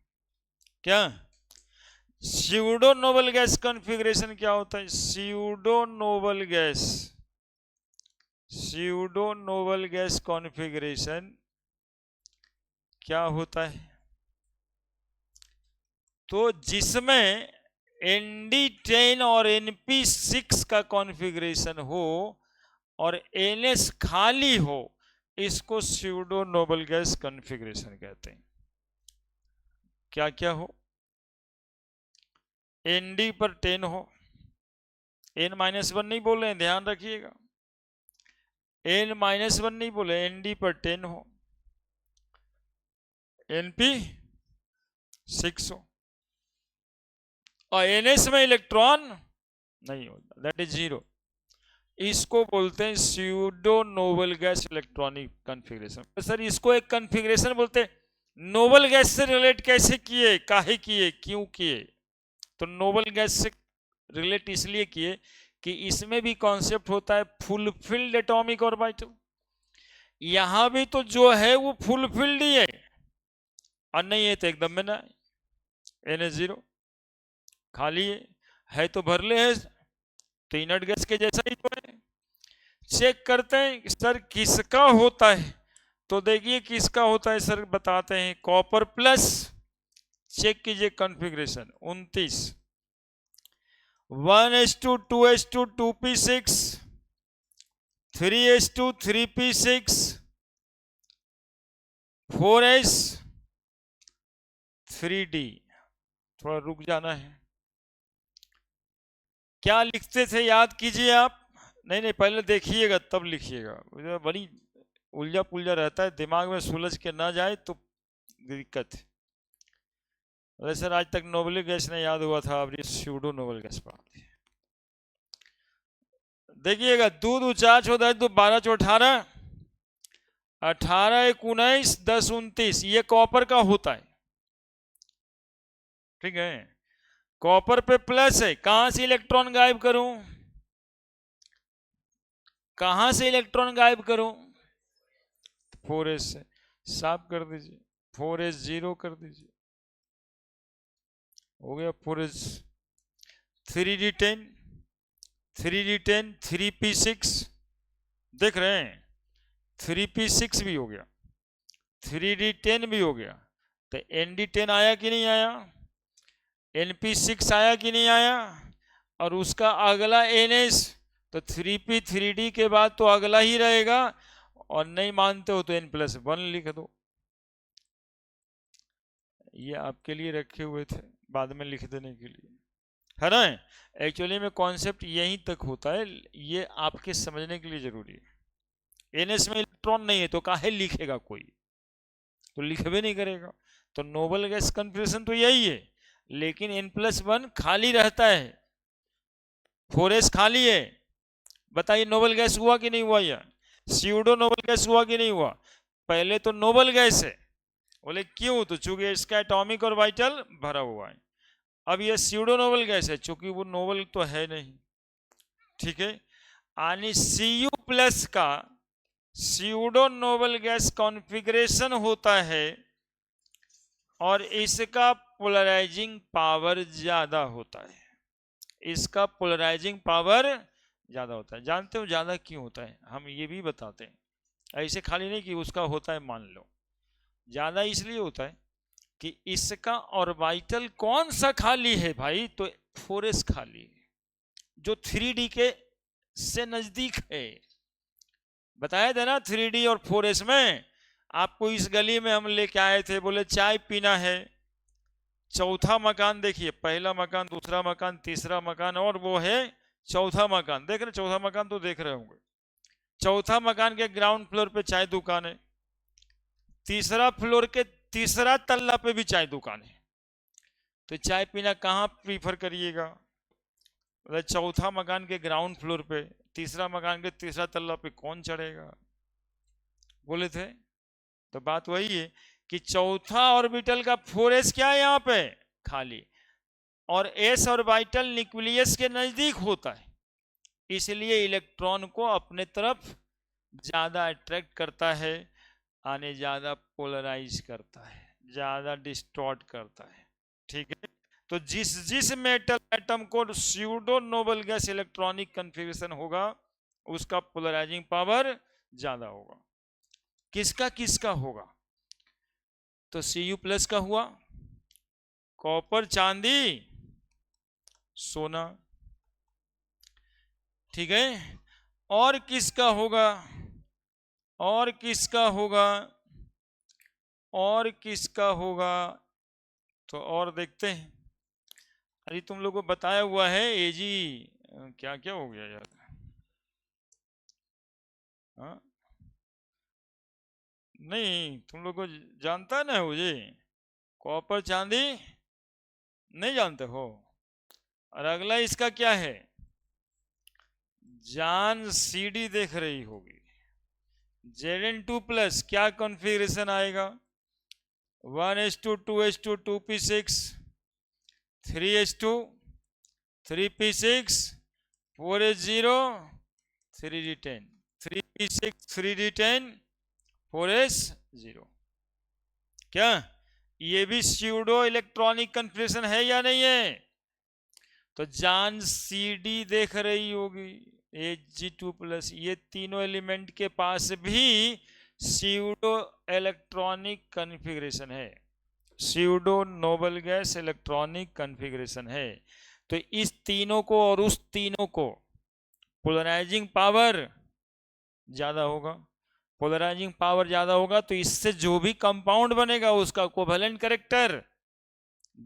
क्या स्यूडो नोबल गैस कॉन्फ़िगरेशन क्या होता है? Pseudo noble gas, pseudo noble gas configuration क्या होता है? तो जिसमें ND10 और NP6 का कॉन्फ़िगरेशन हो और NS खाली हो, इसको स्यूडो नोबल गैस कॉन्फ़िगरेशन कहते हैं। क्या क्या हो? ND पर 10 हो, N-1 नहीं बोल रहे हैं, ध्यान रखिएगा, N-1 नहीं बोले, ND पर 10 हो, NP6 हो, और NS में इलेक्ट्रॉन नहीं होता, दैट इज जीरो। इसको बोलते हैं pseudo noble gas electronic configuration. तो सर इसको एक कॉन्फ़िगरेशन बोलते हैं, नोबल गैस से रिलेट कैसे किए, काहे किए, क्यों किए? तो नोबल गैस से रिलेट इसलिए किए कि इसमें भी कॉन्सेप्ट होता है फुलफिल्ड एटॉमिक ऑर्बिटल। यहां भी तो जो है वो फुलफिल्ड ही है, और नहीं है तो एकदम में ना, NH0 खाली है तो भरले है, तो इनर्ट गैस के जैसा ही तो है। चेक करते हैं सर किसका होता है, तो देखिए किसका होता है सर, बताते हैं। कॉपर प्लस, चेक कीजिए configuration 29, 1s2 2s2 2p6 3s2 3p6 4s 3d। थोड़ा रुक जाना है, क्या लिखते थे याद कीजिए आप। नहीं नहीं पहले देखिएगा तब लिखिएगा, बड़ी उलझा पुलझा रहता है, दिमाग में सुलझ के ना जाए तो दिक्कत है। अरे सर आज तक नोबल गैस नहीं याद हुआ था, अब ये स्यूडो नोबल गैस पढ़ा दी। देखिएगा, दूध चार चौ 10 दो 12 चौ 18, 18 1 19 10 29, ये कॉपर का होता है, ठीक है। कॉपर पे प्लस है, कहां से इलेक्ट्रॉन गायब करूं, कहां से इलेक्ट्रॉन गायब करूं? 4s से, साफ कर दीजिए, 4s 0 कर दीजिए, हो गया 4s। 3d10 3d10 3p6, देख रहे हैं 3p6 भी हो गया, 3d10 भी हो गया, तो ND10 आया कि नहीं आया, NP6 आया कि नहीं आया, और उसका अगला NS, तो 3p 3d के बाद तो अगला ही रहेगा, और नहीं मानते हो तो N+1 लिख दो। ये आपके लिए रखे हुए थे बाद में लिख देने के लिए, है ना। एक्चुअली में कॉन्सेप्ट यहीं तक होता है, ये आपके समझने के लिए जरूरी है। NS में इलेक्ट्रॉन नहीं है तो काहे लिखेगा कोई, तो लिख भी नहीं करेगा। तो नोबल गैस कॉन्फ़िगरेशन तो यही है, लेकिन N+1 खाली रहता है, 4s खाली है। बताइए नोबल गैस हुआ कि नहीं हुआ? यह स्यूडो नोबल गैस हुआ कि नहीं हुआ? पहले तो नोबल गैस है। बोले क्यों? तो चूंकि इसका एटॉमिक और वाइटल भरा हुआ है। अब यह स्यूडो नोबल गैस है, चूंकि वो नोबल तो है नहीं। ठीक है, यानी Cu+ का स्यूडो नोबल गैस कॉन्फ़िगरेशन होता है और इसका पोलराइजिंग पावर ज्यादा होता है। इसका पोलराइजिंग पावर ज्यादा होता है। जानते हो ज्यादा क्यों होता है? हम ये भी बताते हैं, ऐसे खाली नहीं कि उसका होता है मान लो। ज्यादा इसलिए होता है कि इसका ऑर्बिटल कौन सा खाली है भाई? तो 4s खाली है, जो 3D के से नजदीक है। बताया था ना 3D और 4s में। आपको इस गली में हम लेके आए थे, बोले चाय पीना है। चौथा मकान देखिए, पहला मकान, दूसरा मकान, तीसरा मकान और वो है चौथा मकान। देख रहे? चौथा मकान तो देख रहे होंगे। चौथा मकान के ग्राउंड फ्लोर पे चाय दुकान है, तीसरा फ्लोर के तीसरा तल्ला पे भी चाय दुकान है। तो चाय पीना कहाँ प्रीफर करिएगा? मतलब चौथा मकान के ग्राउंड फ्लोर पे, तीसरा मकान के तीसरा तल्ला पे कौन चढ़ेगा? बोले थे। तो बात वही है कि चौथा ऑर्बिटल का 4s क्या है यहाँ पे? खाली। और s ऑर्बिटल न्यूक्लियस के नजदीक होता है, इसलिए इलेक्ट्रॉन को अपने तरफ ज्यादा अट्रैक्ट करता है, आने ज्यादा पोलराइज करता है, ज्यादा डिस्टॉर्ट करता है। ठीक है, तो जिस जिस मेटल एटम को pseudo noble gas electronic configuration होगा, उसका पोलराइजिंग पावर ज्यादा होगा। किसका किसका होगा? तो Cu+ का हुआ, कॉपर चांदी सोना। ठीक है, और किसका होगा? और किसका होगा? और किसका होगा? तो और देखते हैं। अरे तुम लोगों को बताया हुआ है एजी, क्या क्या हो गया यार? हाँ, नहीं तुम लोग को जानता ना हो जी, कॉपर चांदी नहीं जानते हो? और अगला इसका क्या है? जान सीडी देख रही होगी, Zn2+ क्या कॉन्फ़िगरेशन आएगा? 1s2 2s2 2p6 3s2 3p6 4s0 3d10 3p6 3d10 4s0। क्या ये भी स्यूडो इलेक्ट्रॉनिक कन्फिग्रेशन है या नहीं है? तो जान CD देख रही होगी, Ag2+, ये तीनों एलिमेंट के पास भी स्यूडो इलेक्ट्रॉनिक कन्फिग्रेशन है, pseudo noble gas electronic configuration है। तो इस तीनों को और उस तीनों को पोलराइजिंग पावर ज्यादा होगा। पोलराइजिंग पावर ज्यादा होगा तो इससे जो भी कंपाउंड बनेगा उसका कोवेलेंट कैरेक्टर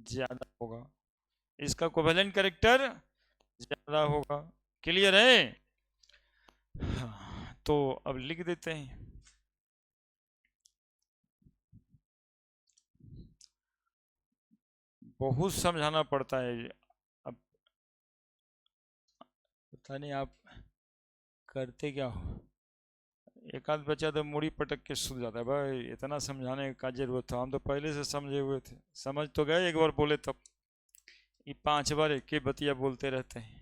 ज्यादा होगा, इसका कोवेलेंट कैरेक्टर ज्यादा होगा। क्लियर है? हाँ, तो अब लिख देते हैं। बहुत समझाना पड़ता है। अब पता नहीं आप करते क्या हो, एक आध बच्चा तो मुड़ी पटक के सूझ जाता है। भाई इतना समझाने का जरूरत था? हम तो पहले से समझे हुए थे। समझ तो गए, एक बार बोले तब। ये 5 बार एक ही बतिया बोलते रहते हैं।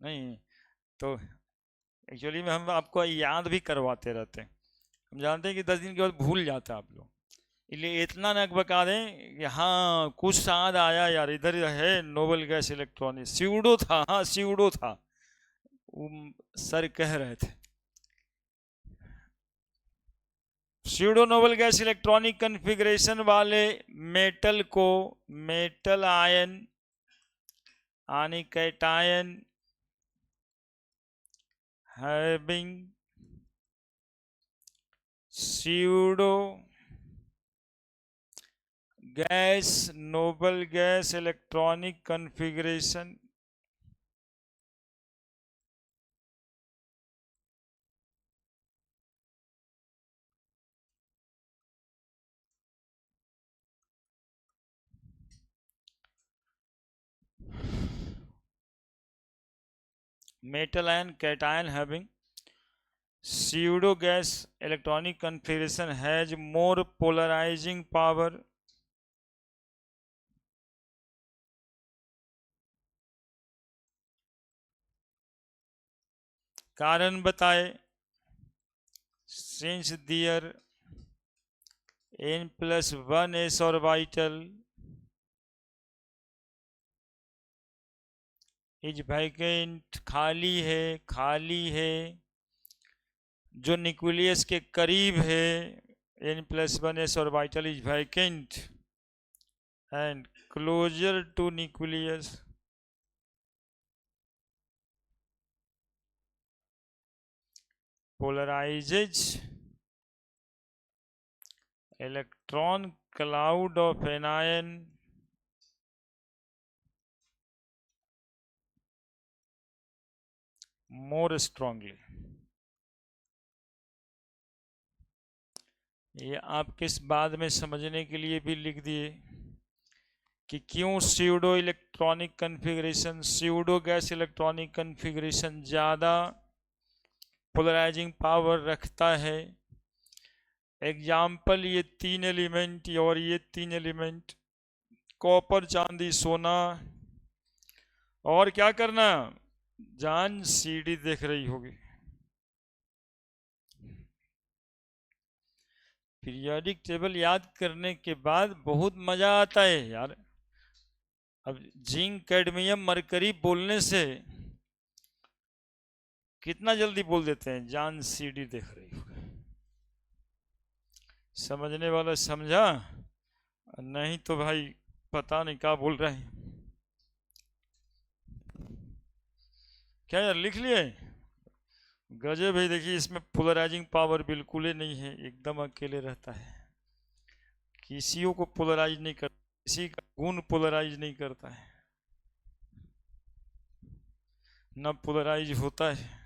नहीं तो एक्चुअली में हम आपको याद भी करवाते रहते हैं। हम जानते हैं कि 10 दिन के बाद भूल जाते हैं आप लोग, इसलिए इतना न बता दें कि हाँ कुछ साथ आया यार, इधर है नोबल गैस इलेक्ट्रॉनिक स्यूडो था। हाँ स्यूडो था, सर कह रहे थे। Pseudo noble gas electronic configuration वाले मेटल को मेटल आयन यानी cation having pseudo gas Nobel gas electronic configuration metal ion cation having pseudo gas electronic configuration has more polarizing power. कारण बताए. since there n+1 s orbital is vacant, खाली है जो न्यूक्लियस के करीब है. n+1 s orbital is vacant and closer to nucleus polarizes electron cloud of anion more strongly. ये आप किस बाद में समझने के लिए भी लिख दिए कि क्यों pseudo electronic configuration, pseudo gas electronic configuration ज़्यादा पोलराइजिंग पावर रखता है. एग्जाम्पल ये 3 एलिमेंट और ये 3 एलिमेंट, कॉपर चांदी सोना. और क्या करना, जान सीडी देख रही होगी. पीरियोडिक टेबल याद करने के बाद बहुत मजा आता है यार. अब जिंक कैडमियम मरकरी बोलने से कितना जल्दी बोल देते हैं, जान सीडी देख रही होगी. समझने वाला समझा, नहीं तो भाई पता नहीं क्या बोल रहे हैं. क्या यार लिख लिए? गजब है. देखिए इसमें पोलराइजिंग पावर बिल्कुल ही नहीं है, एकदम अकेले रहता है. किसी को पोलराइज नहीं करता, किसी का गुण पोलराइज नहीं करता है, न पोलराइज होता है.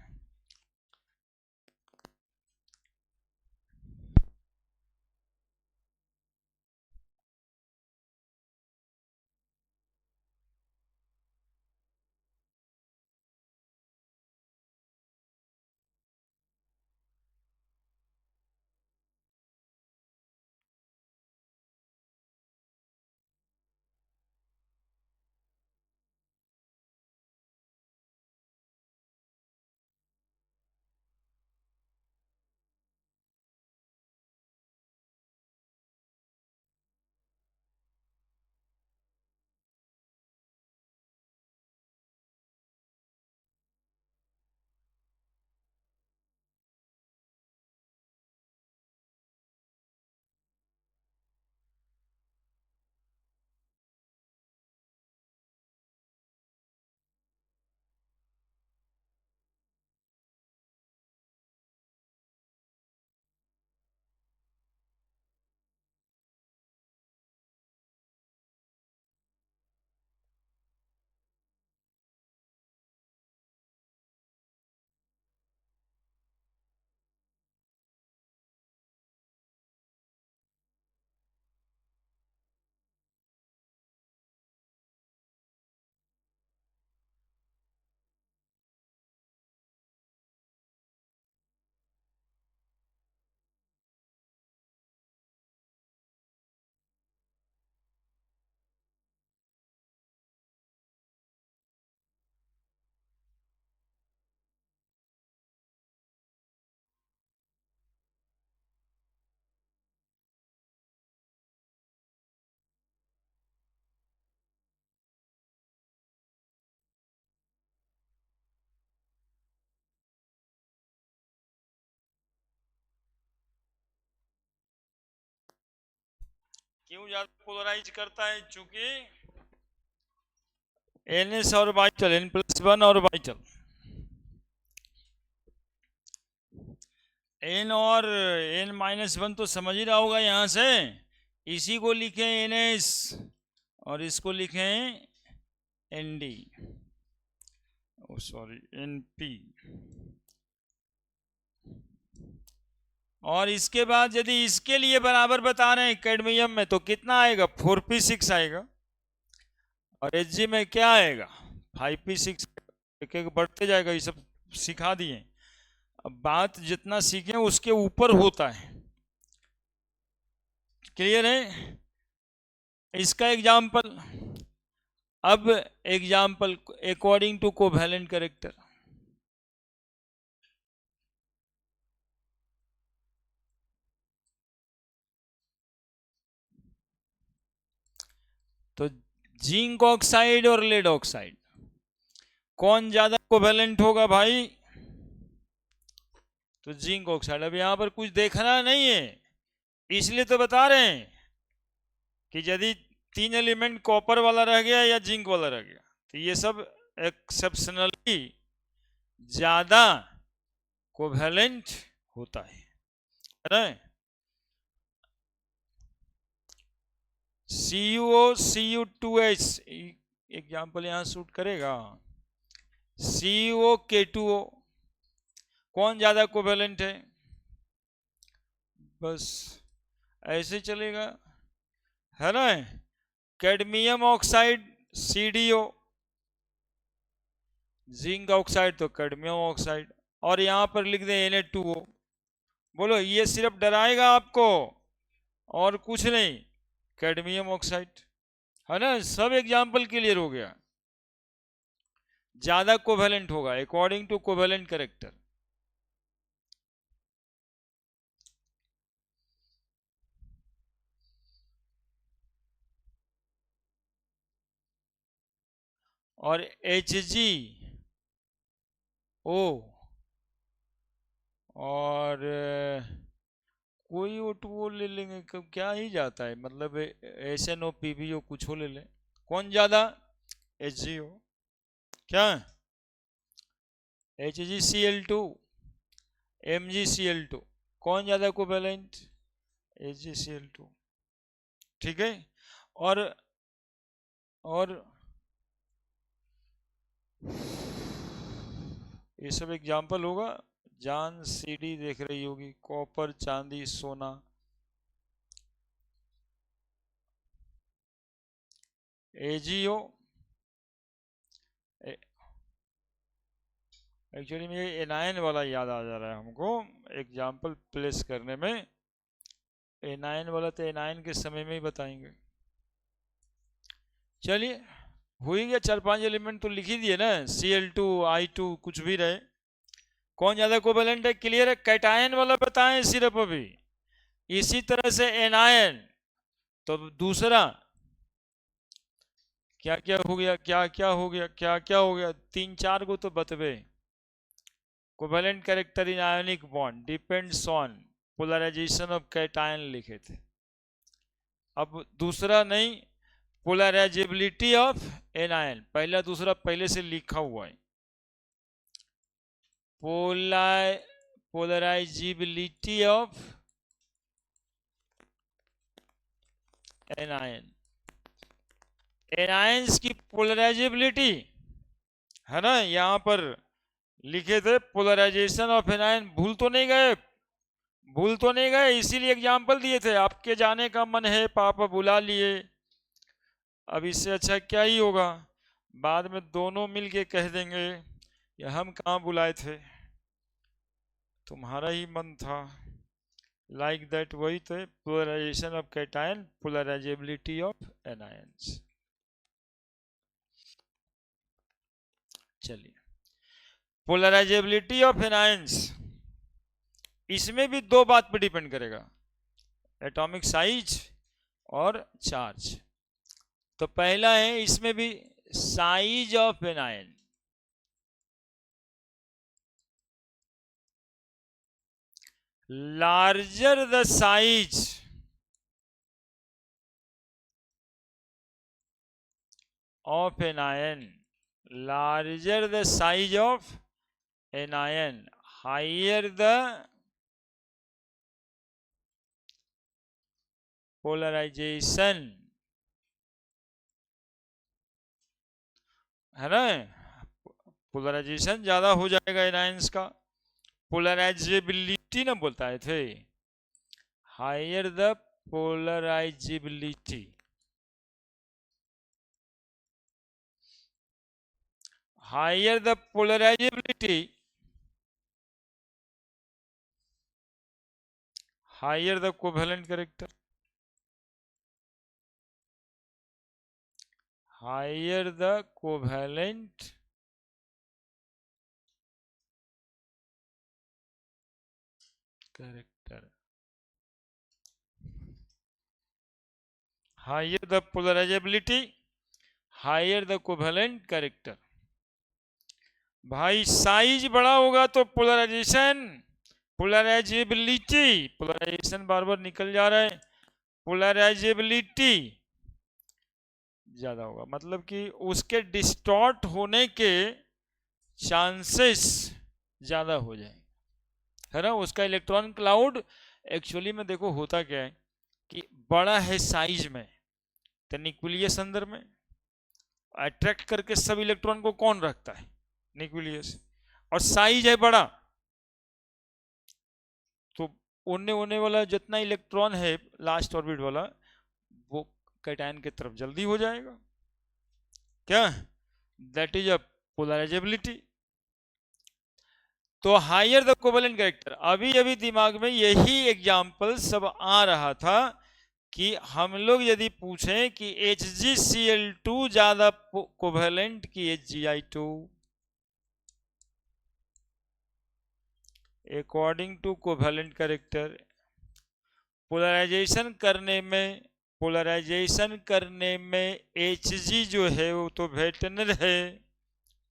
क्यों ज्यादा पोलराइज करता है? चूंकि एनएस और वाइटल, n+1 और वाइटल, n और n-1 तो समझ ही रहा होगा. यहां से इसी को लिखें NS और इसको लिखें ND, सॉरी NP. और इसके बाद यदि इसके लिए बराबर बता रहे हैं कैडमियम में, तो कितना आएगा? 4p6 आएगा. और Hg में क्या आएगा? 5p6. एक एक बढ़ते जाएगा, ये सब सिखा दिए। अब बात जितना सीखें उसके ऊपर होता है। क्लियर है? इसका एग्जाम्पल, अब example according to covalent character. तो जिंक ऑक्साइड और लेड ऑक्साइड, कौन ज्यादा कोवैलेंट होगा भाई? तो जिंक ऑक्साइड। अब यहां पर कुछ देखना नहीं है, इसलिए तो बता रहे हैं कि यदि 3 एलिमेंट कॉपर वाला रह गया या जिंक वाला रह गया, तो ये सब एक्सेप्शनली ज्यादा कोवैलेंट होता है ना। CuO Cu2H एग्जाम्पल यहां शूट करेगा। CuO K2O, कौन ज्यादा कोवैलेंट है? बस ऐसे चलेगा, है ना। Cadmium oxide CdO, zinc oxide तो कैडमियम ऑक्साइड, और यहां पर लिख दें Na2O। बोलो, ये सिर्फ डराएगा आपको और कुछ नहीं। कैडमियम ऑक्साइड, है ना। सब एग्जाम्पल क्लियर हो गया। ज्यादा कोवैलेंट होगा अकॉर्डिंग टू कोवैलेंट कैरेक्टर। और HgO और कोई O2O ले लेंगे, क्या ही जाता है, मतलब SnO PbO कुछ हो ले लें। कौन ज्यादा? HgO। क्या? HgCl2 MgCl2, कौन ज्यादा कोवैलेंट? HgCl2। ठीक है। और ये सब एग्जाम्पल होगा। जान CD देख रही होगी, कॉपर, चांदी, सोना। AgO, एक्चुअली में ये एनायन वाला याद आ जा रहा है हमको एग्जाम्पल प्लेस करने में। एनायन वाला तो एनायन के समय में ही बताएंगे। चलिए, हो ही गया। 4-5 एलिमेंट तो लिख ही दिए ना, Cl2 I2 कुछ भी रहे। कौन ज्यादा कोवैलेंट है? क्लियर है? कैटायन वाला बताएं सिर्फ अभी। इसी तरह से एनायन, तो दूसरा क्या क्या हो गया, क्या क्या हो गया, क्या क्या हो गया, 3-4 को तो बतवे। Covalent character in ionic bond depends on polarisation of cation लिखे थे। अब दूसरा नहीं, पोलराइजेबिलिटी ऑफ एनायन, पहला दूसरा पहले से लिखा हुआ है। पोलराइजेबिलिटी ऑफ एनायन, एनायंस की पोलराइजेबिलिटी, है ना। यहां पर लिखे थे पोलराइजेशन ऑफ एनायन। भूल तो नहीं गए? भूल तो नहीं गए? इसीलिए एग्जाम्पल दिए थे। आपके जाने का मन है, पापा बुला लिए, अब इससे अच्छा क्या ही होगा। बाद में दोनों मिलके कह देंगे कि हम कहाँ बुलाए थे, तुम्हारा ही मन था। लाइक दैट, वही थे polarization of cation, polarizability of anions. चलिए, पोलराइजेबिलिटी ऑफ एनायंस, इसमें भी 2 बात पर डिपेंड करेगा, एटॉमिक साइज और चार्ज। तो पहला है इसमें भी size of anion. Larger the size of an ion, larger the size of an ion, higher the polarization, है ना। पोलराइजेशन ज्यादा हो जाएगा एनायंस का। पोलराइजेबिलिटी ना बोलता है थे, higher the polarizability, higher the polarizability, higher the covalent character, higher the covalent character, higher the polarizability, higher the covalent character. भाई साइज बड़ा होगा तो पोलराइजेशन, पोलराइजेबिलिटी, पोलराइजेशन बार बार निकल जा रहा है, पोलराइजेबिलिटी ज्यादा होगा, मतलब कि उसके डिस्टॉर्ट होने के चांसेस ज्यादा हो जाएंगे, है ना। उसका इलेक्ट्रॉन क्लाउड एक्चुअली में देखो होता क्या है कि बड़ा है साइज में, तो न्यूक्लियस अंदर में अट्रैक्ट करके सब इलेक्ट्रॉन को कौन रखता है, न्यूक्लियस, और साइज है बड़ा तो उड़ने होने वाला जितना इलेक्ट्रॉन है लास्ट ऑर्बिट वाला वो कैटायन की तरफ जल्दी हो जाएगा, क्या, दैट इज अ पोलराइजेबिलिटी। तो हायर द कोवेलेंट कैरेक्टर, अभी अभी दिमाग में यही एग्जाम्पल सब आ रहा था कि हम लोग यदि पूछें कि HgCl2 ज्यादा कोवेलेंट की HgI2, according to covalent character, polarization करने में, पोलराइजेशन करने में Hg जो है वो तो वेटनर है,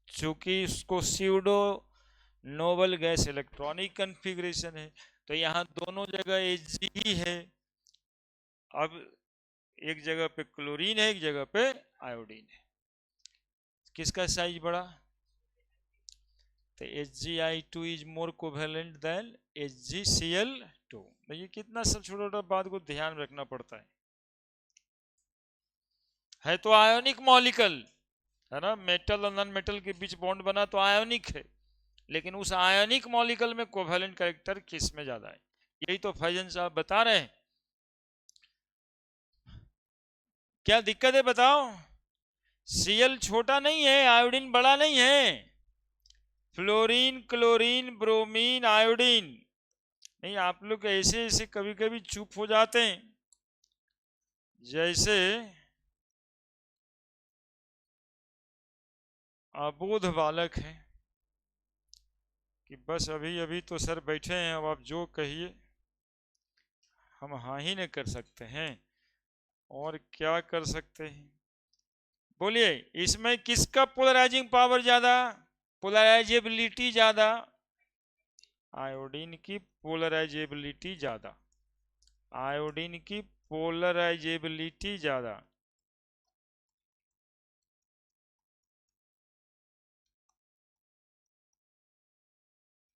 चूंकि उसको pseudo noble gas electronic configuration है, तो यहाँ दोनों जगह Hg ही है। अब एक जगह पे क्लोरीन है, एक जगह पे आयोडीन है, किसका साइज बड़ा, तो HgI2 is more covalent then HgCl2। ये कितना सब छोटा छोटा बात को ध्यान रखना पड़ता है तो आयोनिक मॉलिक्यूल है ना, मेटल और नॉन मेटल के बीच बॉन्ड बना तो आयोनिक है, लेकिन उस आयोनिक मॉलिक्यूल में कोवेलेंट कैरेक्टर किस में ज्यादा है, यही तो फैजन साहब बता रहे हैं। क्या दिक्कत है बताओ, Cl छोटा नहीं है, आयोडीन बड़ा नहीं है, फ्लोरीन क्लोरीन ब्रोमीन आयोडीन नहीं। आप लोग ऐसे ऐसे कभी कभी चुप हो जाते हैं, जैसे अबोध बालक है कि बस अभी अभी तो सर बैठे हैं, अब आप जो कहिए हम हाँ ही नहीं कर सकते हैं, और क्या कर सकते हैं, बोलिए इसमें किसका पोलराइजिंग पावर ज्यादा, पोलराइजेबिलिटी ज्यादा, आयोडीन की पोलराइजेबिलिटी ज्यादा, आयोडीन की पोलराइजेबिलिटी ज्यादा।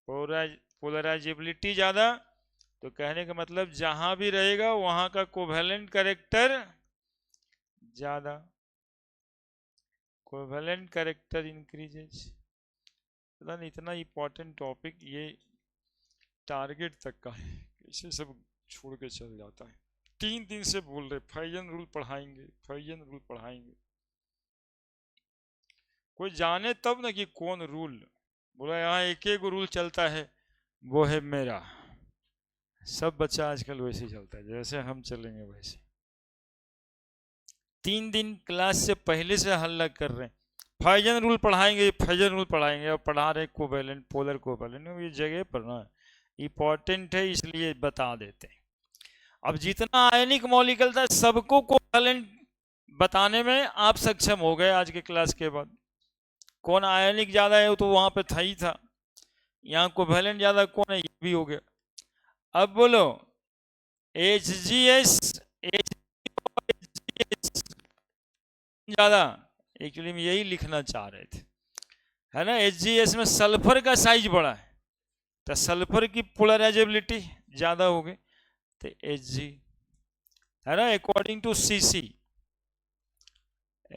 पोलराइजेबिलिटी ज्यादा, तो कहने का मतलब जहां भी रहेगा वहां का कोवेलेंट कैरेक्टर ज्यादा, कोवेलेंट कैरेक्टर इंक्रीजेस। पता नहीं इतना इंपॉर्टेंट टॉपिक ये टारगेट तक का है, इसे सब छोड़ के चल जाता है। 3 दिन से बोल रहे फैजन रूल पढ़ाएंगे, फैजन रूल पढ़ाएंगे, कोई जाने तब ना कि कौन रूल, बोला यहाँ एक एक रूल चलता है वो है मेरा। सब बच्चा आजकल वैसे चलता है, जैसे हम चलेंगे वैसे। 3 दिन क्लास से पहले से हल्ला कर रहे हैं फैजन रूल पढ़ाएंगे, फैजन रूल पढ़ाएंगे, और पढ़ा रहे कोवेलेंट पोलर कोवेलेंट, ये जगह पर ना इंपॉर्टेंट है इसलिए बता देते हैं। अब जितना आयनिक मॉलिक्यूल था सबको कोवेलेंट बताने में आप सक्षम हो गए आज के क्लास के बाद। कौन आयनिक ज्यादा है तो वहां पे था ही था, यहाँ कोवेलेंट ज्यादा कौन है ये भी हो गया। अब बोलो HgS, ज्यादा, एक्चुअली में यही लिखना चाह रहे थे, है ना। HgS में सल्फर का साइज बड़ा है तो सल्फर की पोलराइजेबिलिटी ज्यादा हो गई, तो Hg, है ना, according to Cc,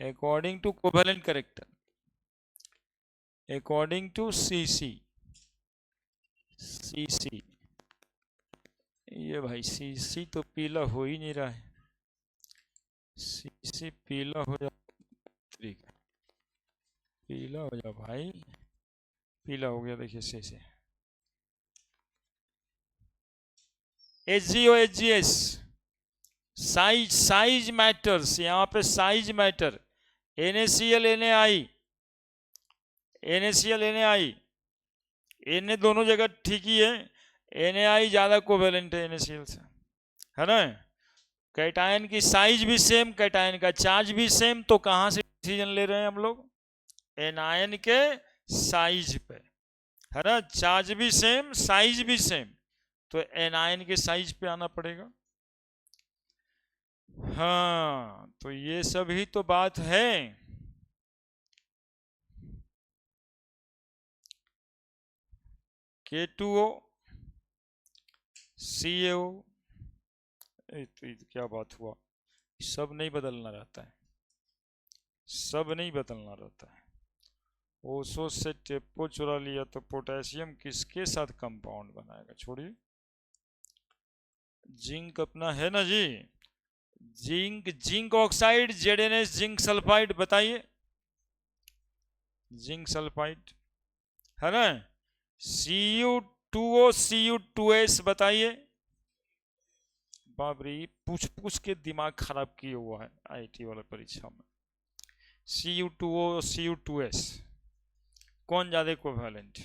according to covalent character, according to Cc, Cc, ये भाई Cc तो पीला हो ही नहीं रहा है, Cc पीला हो जाता है, पीला हो जा भाई, पीला हो गया, देखिए से HgO HgS, size, size matters, यहाँ पे size matter. NaCl NaI, NaCl NaI, Na दोनों जगह ठीक ही है, NaI ज्यादा कोवेलेंट है NaCl से, है ना। कैटायन की साइज भी सेम, कैटायन का चार्ज भी सेम, तो कहां से डिसीजन ले रहे हैं हम लोग? एनायन के साइज पे, है ना। चार्ज भी सेम, साइज भी सेम, तो एनायन के साइज पे आना पड़ेगा। हाँ, तो ये सब ही तो बात है। K2O CaO, तो क्या बात हुआ, सब नहीं बदलना रहता है, सब नहीं बदलना रहता है। ओसो से टेपो चुरा लिया तो पोटेशियम किसके साथ कंपाउंड बनाएगा? छोड़िए, जिंक अपना है ना जी, zinc, zinc oxide, ZnS zinc sulphide, बताइए, जिंक सल्फाइड, है ना। Cu2O Cu2S, बताइए। बाप रे, पूछ पूछ के दिमाग खराब किए हुआ है IIT वाला परीक्षा में। Cu2O Cu2S, कौन ज्यादा कोवैलेंट?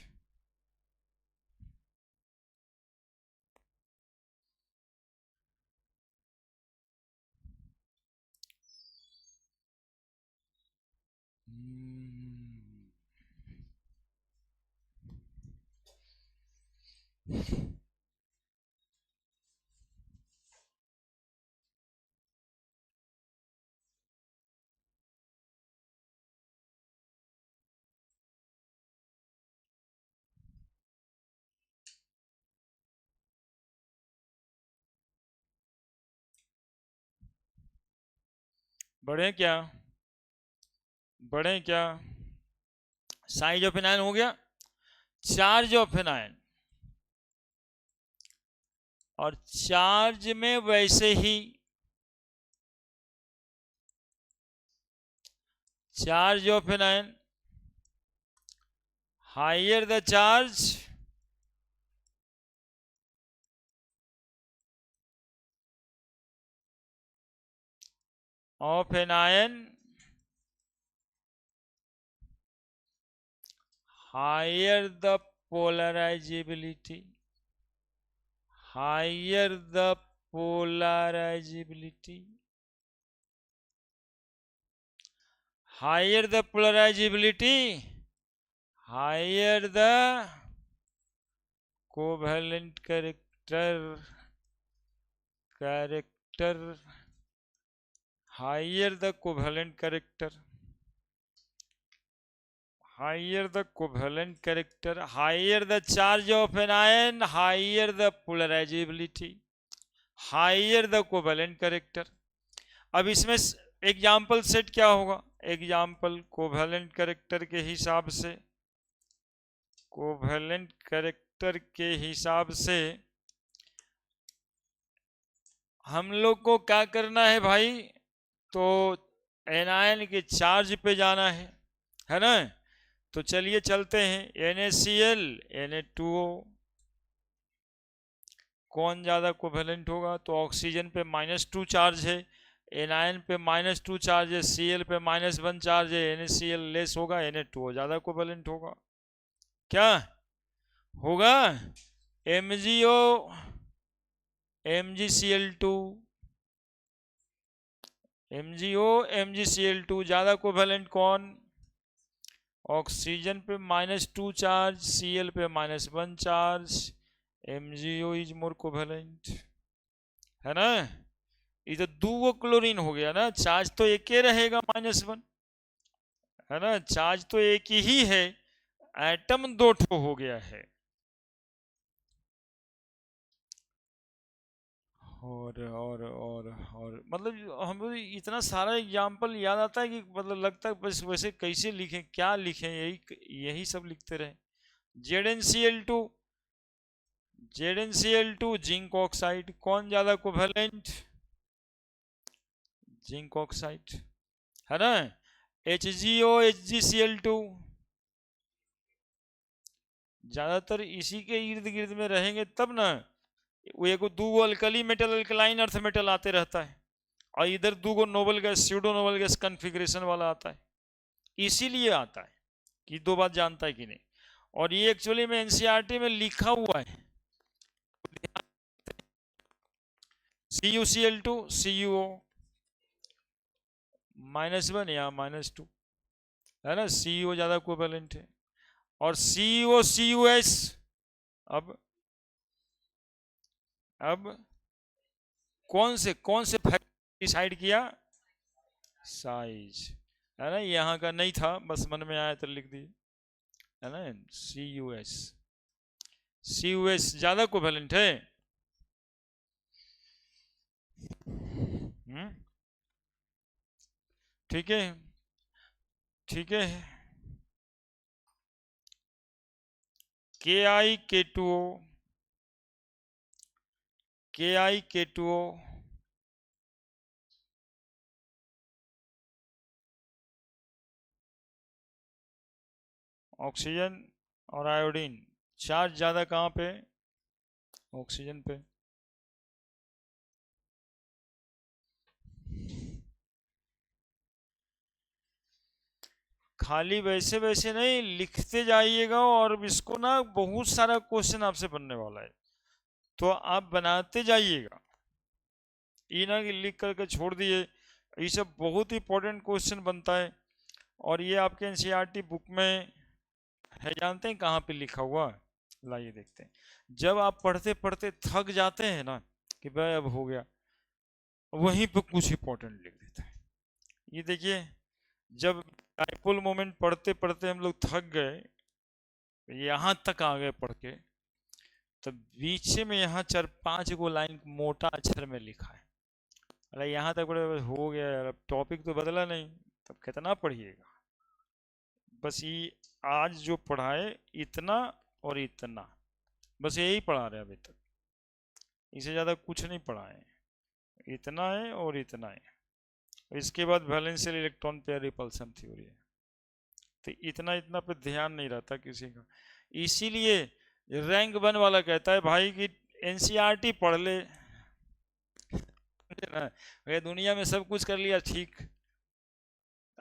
बढ़े क्या, बढ़े क्या? साइज ऑफ एनायन हो गया, चार्ज ऑफ एनायन, और चार्ज में वैसे ही, charge of anion, higher the charge of an ion, higher the polarizability, higher the polarizability, higher the polarizability, higher the covalent character, higher the covalent character, higher the covalent character, higher the charge of an ion, higher the polarizability, higher the covalent character। अब इसमें एग्जाम्पल सेट क्या होगा? एग्जाम्पल कोवेलेंट कैरेक्टर के हिसाब से, कोवेलेंट कैरेक्टर के हिसाब से हम लोग को क्या करना है भाई? तो एनायन के चार्ज पे जाना है ना। तो चलिए चलते हैं, NaCl Na2O, कौन ज्यादा कोवेलेंट होगा? तो ऑक्सीजन पे -2 चार्ज है, एनायन पे -2 चार्ज है, Cl पे -1 चार्ज है, NaCl लेस होगा, Na2O ज्यादा कोवेलेंट होगा। क्या होगा? MgO MgCl2, MgO MgCl2 ज्यादा कोवेलेंट कौन? ऑक्सीजन पे -2 चार्ज, Cl पे -1 charge, MgO is more covalent, है ना। ये तो दो क्लोरीन हो गया ना, चार्ज तो एक ही रहेगा -1, है ना, चार्ज तो एक ही है, एटम दो ठो हो गया है। और मतलब हम इतना सारा एग्जाम्पल याद आता है कि मतलब लगता है बस वैसे कैसे लिखें, क्या लिखें, यही यही सब लिखते रहे। ZnCl2, ZnCl2 जिंक ऑक्साइड, कौन ज्यादा कोवेलेंट? जिंक ऑक्साइड, है ना। HgO HgCl2, ज्यादातर इसी के इर्द गिर्द में रहेंगे तब ना। वो एक दूगो alkali metal alkaline earth metal आते रहता है, और इधर दूगो noble gas pseudo noble gas configuration वाला आता है, इसीलिए आता है। कि दो बात जानता है कि नहीं। और ये एक्चुअली में एनसीईआरटी में लिखा हुआ है, CuCl2 CuO -1 या -2 है ना, CuO ज्यादा कोवेलेंट है। और CuO CuS, अब कौन से डिसाइड किया, साइज, है ना, यहाँ का नहीं था, बस मन में आया तो लिख दिए, है ना। CuS ज्यादा कोवेलेंट है। ठीक है, ठीक है। KiK2O ऑक्सीजन और आयोडीन, चार्ज ज्यादा कहाँ पे, ऑक्सीजन पे। खाली वैसे वैसे नहीं, लिखते जाइएगा, और इसको ना बहुत सारा क्वेश्चन आपसे बनने वाला है, तो आप बनाते जाइएगा, ये ना कि लिख करके छोड़ दिए। ये सब बहुत इंपॉर्टेंट क्वेश्चन बनता है, और ये आपके एनसीईआरटी बुक में है। जानते हैं कहाँ पे लिखा हुआ, लाइए देखते हैं। जब आप पढ़ते पढ़ते थक जाते हैं ना कि भाई अब हो गया, वहीं पे कुछ इंपॉर्टेंट लिख देता है। ये देखिए, जब डाइपोल मोमेंट पढ़ते पढ़ते हम लोग थक गए, यहाँ तक आ गए पढ़ के, तब बीच में यहाँ 4-5 गो लाइन मोटा अक्षर में लिखा है। अरे यहाँ तक पढ़े, हो गया यार, अब टॉपिक तो बदला नहीं, तब कितना पढ़िएगा। बस ये आज जो पढ़ाए इतना और इतना, बस यही पढ़ा रहे अभी तक, इससे ज़्यादा कुछ नहीं पढ़ाए, इतना है और इतना है। इसके बाद वैलेंशियल इलेक्ट्रॉन पेयर रिपल्सन थ्योरी है, तो इतना इतना पे ध्यान नहीं रहता किसी का। इसीलिए रैंक 1 वाला कहता है भाई कि एनसीईआरटी पढ़ ले ना, दुनिया में सब कुछ कर लिया ठीक,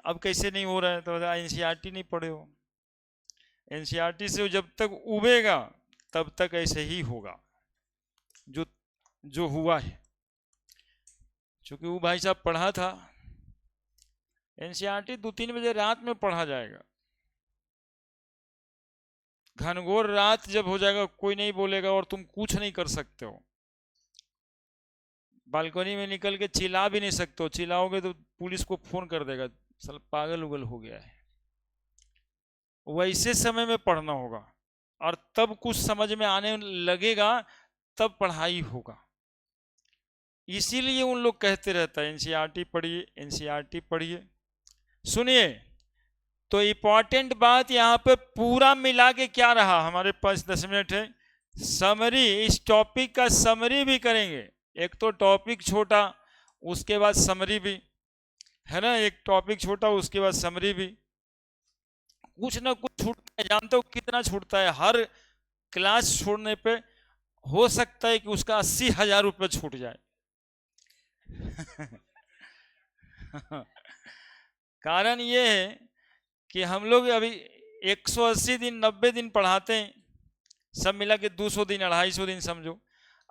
अब कैसे नहीं हो रहा है, तो एनसीईआरटी नहीं पढ़े हो। एनसीईआरटी से जब तक उबेगा तब तक ऐसे ही होगा, जो जो हुआ है। क्योंकि वो भाई साहब पढ़ा था, एनसीईआरटी 2-3 बजे रात में पढ़ा जाएगा, घनघोर रात जब हो जाएगा कोई नहीं बोलेगा और तुम कुछ नहीं कर सकते हो, बालकनी में निकल के चिल्ला भी नहीं सकते हो, चिल्लाओगे तो पुलिस को फोन कर देगा, साला पागल उगल हो गया है। वैसे समय में पढ़ना होगा, और तब कुछ समझ में आने लगेगा, तब पढ़ाई होगा। इसीलिए उन लोग कहते रहता है एनसीईआरटी पढ़िए, एनसीईआरटी पढ़िए। सुनिए, तो इंपॉर्टेंट बात यहाँ पे पूरा मिला के क्या रहा, हमारे पास 10 मिनट है। समरी, इस टॉपिक का समरी भी करेंगे। एक तो टॉपिक छोटा, उसके बाद समरी भी, है ना, एक टॉपिक छोटा उसके बाद समरी भी। कुछ ना कुछ छूटता है, जानते हो कितना छूटता है, हर क्लास छोड़ने पे हो सकता है कि उसका 80,000 रुपये छूट जाए कारण ये है कि हम लोग अभी 180 दिन 90 दिन पढ़ाते हैं, सब मिला के 200 दिन 250 दिन समझो।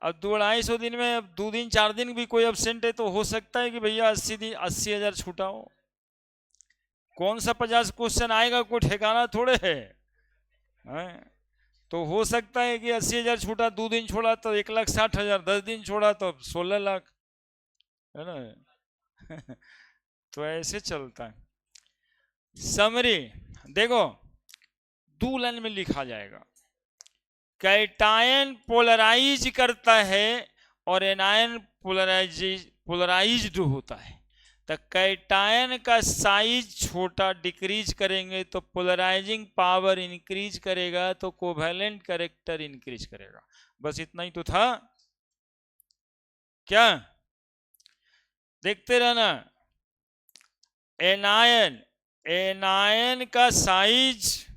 अब 200-250 दिन में अब 2 दिन 4 दिन भी कोई एब्सेंट है, तो हो सकता है कि भैया 80,000 छूटा हो। कौन सा 50 क्वेश्चन आएगा, कोई ठिकाना थोड़े है। तो हो सकता है कि 80,000 छूटा, 2 दिन छोड़ा तो 1,60,000, 10 दिन छोड़ा तो 16 लाख, है ना तो ऐसे चलता है। समरी देखो, 2 लाइन में लिखा जाएगा, कैटायन पोलराइज करता है और एनायन पोलराइज्ड होता है। तो कैटायन का साइज छोटा डिक्रीज करेंगे तो पोलराइजिंग पावर इंक्रीज करेगा, तो कोवैलेंट कैरेक्टर इंक्रीज करेगा। बस इतना ही तो था, क्या देखते रहना। एनायन एनायन का साइज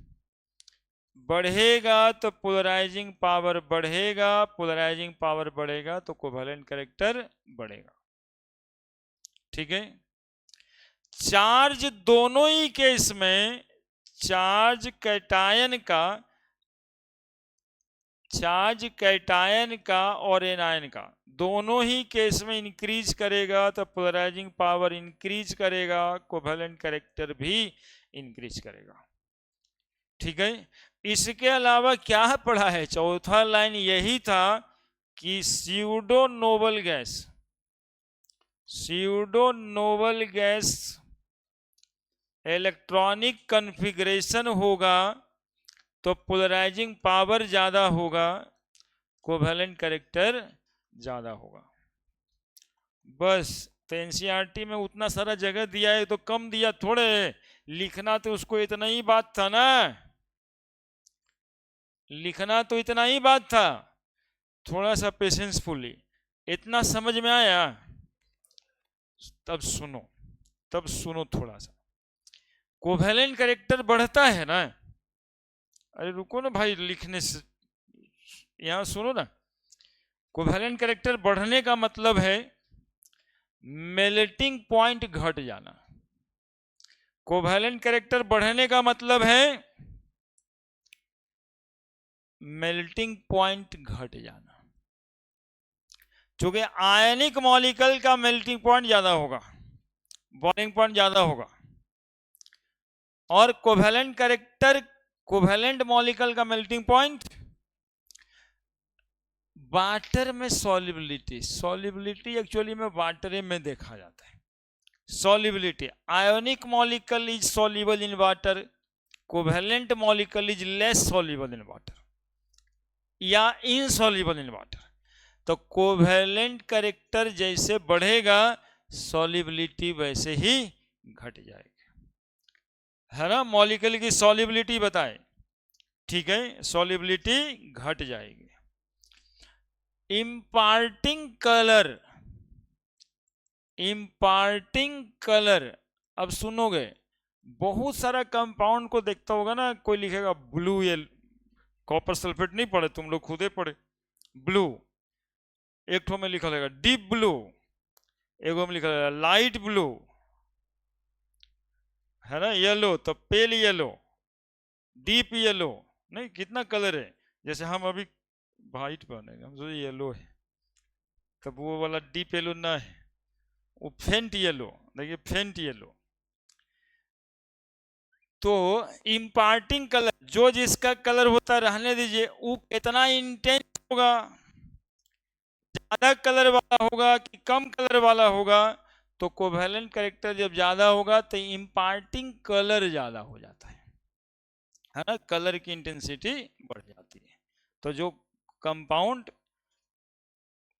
बढ़ेगा तो पोलराइजिंग पावर बढ़ेगा, पोलराइजिंग पावर बढ़ेगा तो कोवेलेंट कैरेक्टर बढ़ेगा। ठीक है। चार्ज दोनों ही केस में, चार्ज कैटायन का और एनायन का दोनों ही केस में इंक्रीज करेगा तो पोलराइजिंग पावर इंक्रीज करेगा, कोवेलेंट कैरेक्टर भी इंक्रीज करेगा। ठीक है। इसके अलावा क्या पढ़ा है, चौथा लाइन यही था कि pseudo noble gas electronic configuration होगा तो पोलराइजिंग पावर ज्यादा होगा, कोवेलेंट कैरेक्टर ज्यादा होगा। बस तो एनसीईआरटी में उतना सारा जगह दिया है तो कम दिया थोड़े, लिखना तो उसको इतना ही बात था ना, लिखना तो इतना ही बात था। थोड़ा सा पेशेंसफुली, इतना समझ में आया? तब सुनो थोड़ा सा। कोवेलेंट कैरेक्टर बढ़ता है ना, अरे रुको ना भाई, लिखने से यहां सुनो ना। कोवेलेंट कैरेक्टर बढ़ने का मतलब है मेल्टिंग पॉइंट घट जाना। कोवेलेंट कैरेक्टर बढ़ने का मतलब है मेल्टिंग पॉइंट घट जाना। क्योंकि आयनिक मॉलिक्यूल का मेल्टिंग पॉइंट ज्यादा होगा, बॉइलिंग पॉइंट ज्यादा होगा, और कोवेलेंट मॉलिक्यूल का मेल्टिंग पॉइंट, वाटर में सॉल्युबिलिटी एक्चुअली में वाटर में देखा जाता है। Solubility, ionic molecule is soluble in water, covalent molecule is less soluble in water या इनसॉल्युबल इन वाटर। तो कोवेलेंट कैरेक्टर जैसे बढ़ेगा सॉल्युबिलिटी वैसे ही घट जाएगी, है ना। मॉलिक्यूल की सॉल्युबिलिटी बताएं, ठीक है, सॉल्युबिलिटी घट जाएगी। इम्पार्टिंग कलर, अब सुनोगे, बहुत सारा कंपाउंड को देखता होगा ना, कोई लिखेगा ब्लू, ये कॉपर सल्फेट नहीं पढ़े तुम लोग, खुदे पढ़े। ब्लू एक ठो में लिखा रहेगा डीप ब्लू, एगो में लिखा रहेगा लाइट ब्लू, है ना। येलो तो पेल येलो, डीप येलो, नहीं कितना कलर है। जैसे हम अभी वाइट पहनेगा, हम सोचे येलो है, तब वो वाला डीप येलो ना है, वो फेंट येलो, देखिए फेंट येलो। तो इम्पार्टिंग कलर, जो जिसका कलर होता रहने दीजिए, वो कितना इंटेंस होगा, ज्यादा कलर वाला होगा कि कम कलर वाला होगा। तो कोवेलेंट कैरेक्टर जब ज्यादा होगा तो इम्पार्टिंग कलर ज्यादा हो जाता है ना, कलर की इंटेंसिटी बढ़ जाती है। तो जो कंपाउंड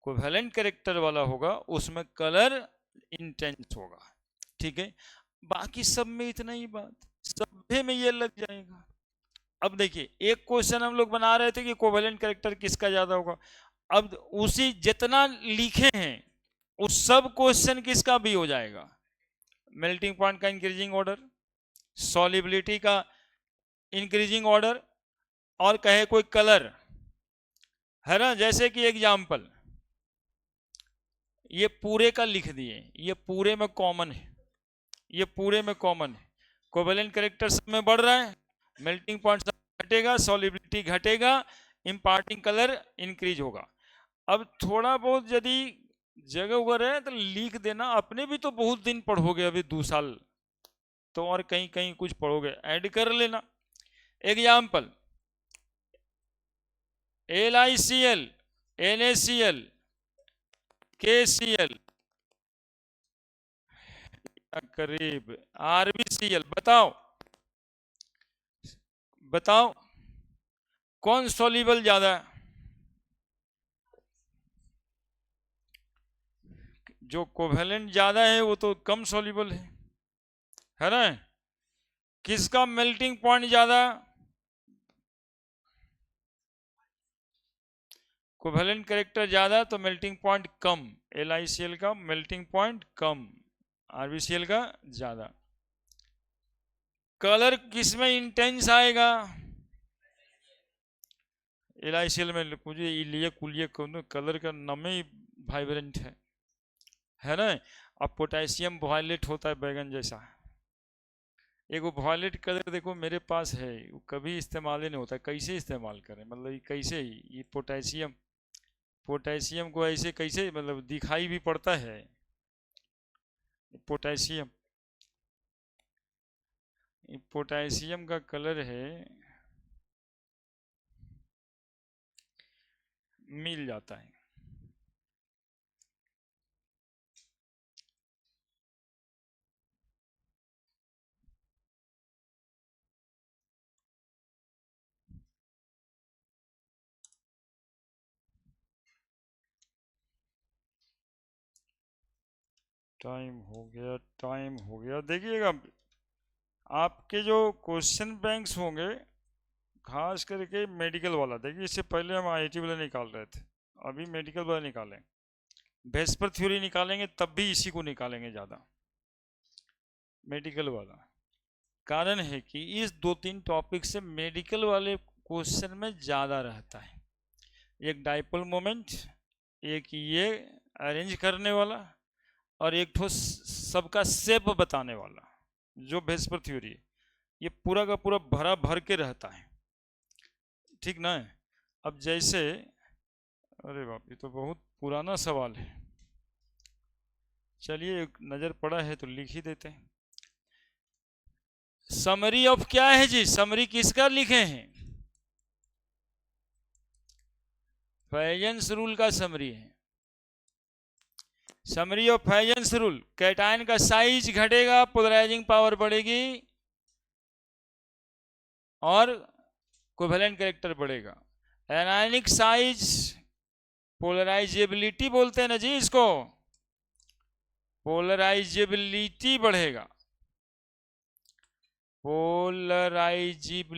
कोवेलेंट कैरेक्टर वाला होगा उसमें कलर इंटेंस होगा। ठीक है। बाकी सब में इतना ही बात, सभ्य में ये लग जाएगा। अब देखिए, एक क्वेश्चन हम लोग बना रहे थे कि कोवेलेंट कैरेक्टर किसका ज्यादा होगा। अब उसी जितना लिखे हैं उस सब क्वेश्चन किसका भी हो जाएगा, मेल्टिंग पॉइंट का इंक्रीजिंग ऑर्डर, सॉल्युबिलिटी का इंक्रीजिंग ऑर्डर, और कहे कोई कलर, है ना। जैसे कि एग्जाम्पल ये पूरे का लिख दिए, ये पूरे में कॉमन है, ये पूरे में कॉमन है। कोवेलेंट कैरेक्टर सब में बढ़ रहा है, मेल्टिंग पॉइंट घटेगा, सॉल्युबिलिटी घटेगा, इम्पार्टिंग कलर इंक्रीज होगा। अब थोड़ा बहुत यदि जगह उगर है तो लिख देना, अपने भी तो बहुत दिन पढ़ोगे अभी 2 साल, तो और कहीं कहीं कुछ पढ़ोगे, ऐड कर लेना। एग्जाम्पल LiCl, NaCl, KCl, करीब RbCl, बताओ कौन सॉल्युबल ज्यादा है? जो कोवेलेंट ज्यादा है वो तो कम सॉल्युबल है ना। किसका मेल्टिंग पॉइंट ज्यादा? कोवेलेंट कैरेक्टर ज्यादा तो मेल्टिंग पॉइंट कम, LiCl का मेल्टिंग पॉइंट कम, RbCl का ज्यादा। कलर किस में इंटेंस आएगा? LICL में मुझे इलिया कुलिया कलर का नाम ही वाइब्रेंट है ना। अब पोटेशियम वॉयलेट होता है बैगन जैसा, एक वॉयलेट कलर देखो मेरे पास है, वो कभी इस्तेमाल ही नहीं होता, कैसे इस्तेमाल करें, मतलब ये कैसे ये पोटेशियम, पोटेशियम को ऐसे कैसे मतलब दिखाई भी पड़ता है पोटेशियम, पोटेशियम का कलर है, मिल जाता है। टाइम हो गया, टाइम हो गया। देखिएगा आपके जो क्वेश्चन बैंक्स होंगे खास करके मेडिकल वाला, देखिए इससे पहले हम IIT वाला निकाल रहे थे, अभी मेडिकल वाला निकालें, वेस्पर थ्योरी निकालेंगे तब भी इसी को निकालेंगे ज़्यादा, मेडिकल वाला। कारण है कि इस 2-3 टॉपिक से मेडिकल वाले क्वेश्चन में ज़्यादा रहता है, एक डाइपोल मोमेंट, एक ये अरेंज करने वाला, और एक ठो सबका शेप बताने वाला, जो वेस्पर थ्योरी है, ये पूरा का पूरा भरा भर के रहता है, ठीक ना। अब जैसे, अरे बाप ये तो बहुत पुराना सवाल है, चलिए एक नज़र पड़ा है तो लिख ही देते हैं। समरी ऑफ क्या है जी, समरी किसका लिखे हैं? फैजन्स रूल का समरी है। समरी ऑफ फैजन्स रूल, कैटायन का साइज घटेगा, पोलराइजिंग पावर बढ़ेगी और कोवेलेंट कैरेक्टर बढ़ेगा। एनायनिक साइज, पोलराइजेबिलिटी बोलते हैं ना जी इसको, पोलराइजेबिलिटी बढ़ेगा, पोलराइजेबिलिटी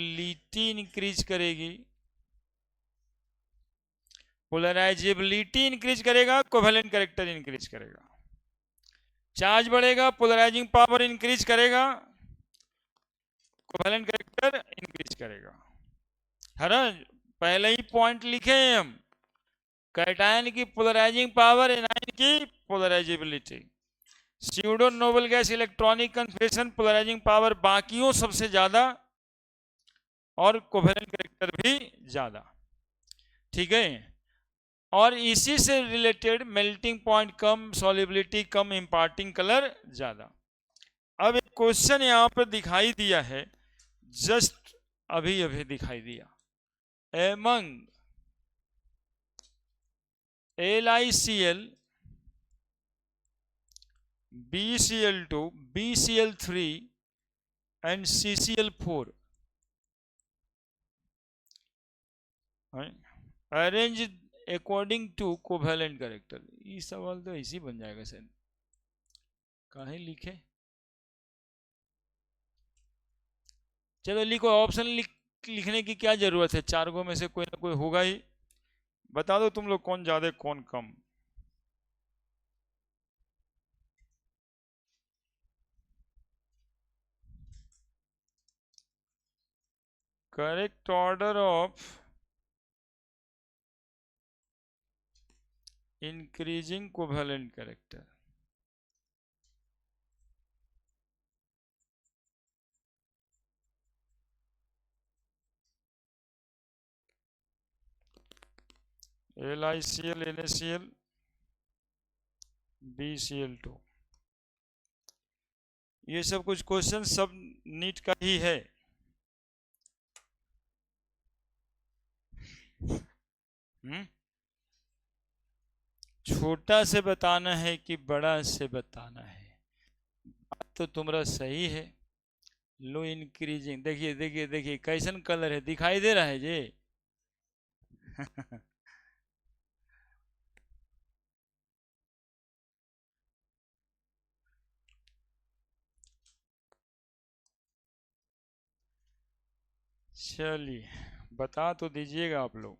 इंक्रीज करेगी, पोलराइजेबिलिटी इंक्रीज करेगा, कोवेलेंट कैरेक्टर इंक्रीज करेगा, चार्ज बढ़ेगा, पोलराइजिंग पावर इंक्रीज करेगा, कोवेलेंट कैरेक्टर इंक्रीज करेगा, है ना। पहले ही पॉइंट लिखे हैं हम, कैटायन की पोलराइजिंग पावर, एनायन की polarizability, pseudo noble gas electronic configuration polarizing power बाकियों सबसे ज्यादा और कोवेलेंट कैरेक्टर भी ज्यादा, ठीक है। और इसी से रिलेटेड मेल्टिंग पॉइंट कम, सॉल्युबिलिटी कम, इंपार्टिंग कलर ज्यादा। अब एक क्वेश्चन यहां पर दिखाई दिया है, जस्ट अभी अभी दिखाई दिया, among LICL, BCl2, BCl3 and CCl4 arrange according to covalent character. ये सवाल तो ऐसे ही बन जाएगा सर, कहीं लिखे, चलो लिखो, ऑप्शन लिखने की क्या जरूरत है, 4 गो में से कोई ना कोई होगा ही, बता दो तुम लोग कौन ज्यादा कौन कम। Correct order of increasing covalent character, LICL, NaCl, BCl2, ये सब कुछ क्वेश्चन सब नीट का ही है। छोटा से बताना है कि बड़ा से बताना है, बात तो तुम्हारा सही है। लो इंक्रीजिंग, देखिए देखिए देखिए कैसन कलर है, दिखाई दे रहा है जी चलिए बता तो दीजिएगा आप लोग,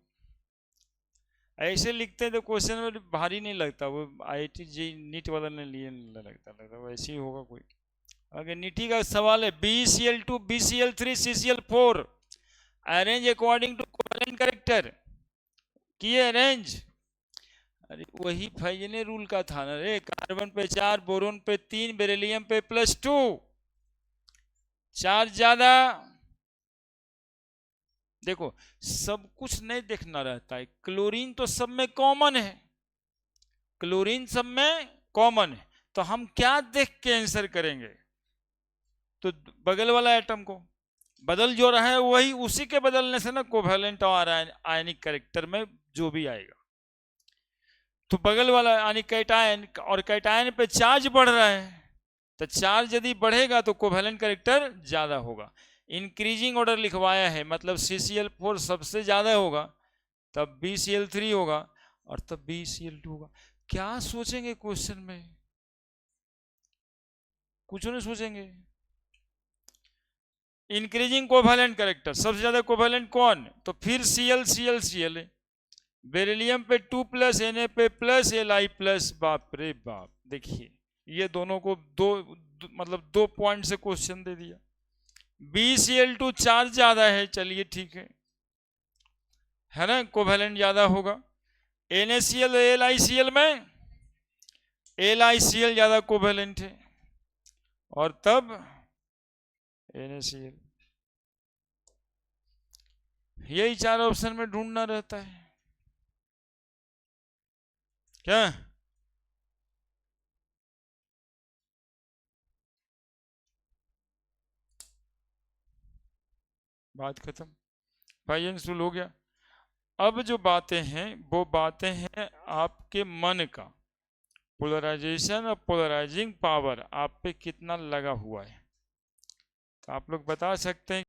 ऐसे लिखते हैं तो क्वेश्चन में भारी नहीं लगता, वो IIT जी नीट वाला ने लिए नहीं लगता, वो ऐसे ही होगा कोई। अगर नीति का सवाल है BCl2 BCl3 CCl4 arrange according to covalent character किए अरेंज। अरे वही फाइजने रूल का था ना रे, कार्बन पे 4, बोरोन पे 3, बेरिलियम पे +2, चार्ज ज्यादा। देखो सब कुछ नहीं देखना रहता है, क्लोरीन तो सब में कॉमन है, क्लोरीन सब में कॉमन है, तो हम क्या देख के आंसर करेंगे? तो बगल वाला एटम को बदल जो रहा है वही, उसी के बदलने से ना कोवेलेंट और आयनिक कैरेक्टर में जो भी आएगा। तो बगल वाला यानी कैटायन, और कैटायन पे चार्ज बढ़ रहा है, तो चार्ज यदि बढ़ेगा तो कोवेलेंट कैरेक्टर ज्यादा होगा। इंक्रीजिंग ऑर्डर लिखवाया है, मतलब CCl4 सबसे ज्यादा होगा, तब BCl3 होगा, और तब BCl2 होगा। क्या सोचेंगे क्वेश्चन में? कुछ नहीं सोचेंगे। इंक्रीजिंग कोवेलेंट कैरेक्टर सबसे ज्यादा कोवेलेंट कौन? तो फिर Cl है। बेरिलियम पे 2+ Na पे +Li+, बाप रे बाप। देखिए ये दोनों को मतलब 2 पॉइंट से क्वेश्चन दे दिया। BCl2 चार्ज ज्यादा है, चलिए ठीक है ना, कोवेलेंट ज्यादा होगा। NaCl LiCl में LiCl ज्यादा कोवेलेंट है, और तब NaCl। यही 4 ऑप्शन में ढूंढना रहता है क्या? बात खत्म, भाई शुरू हो गया। अब जो बातें हैं वो बातें हैं आपके मन का, पोलराइजेशन और पोलराइजिंग पावर आप पे कितना लगा हुआ है। तो आप लोग बता सकते हैं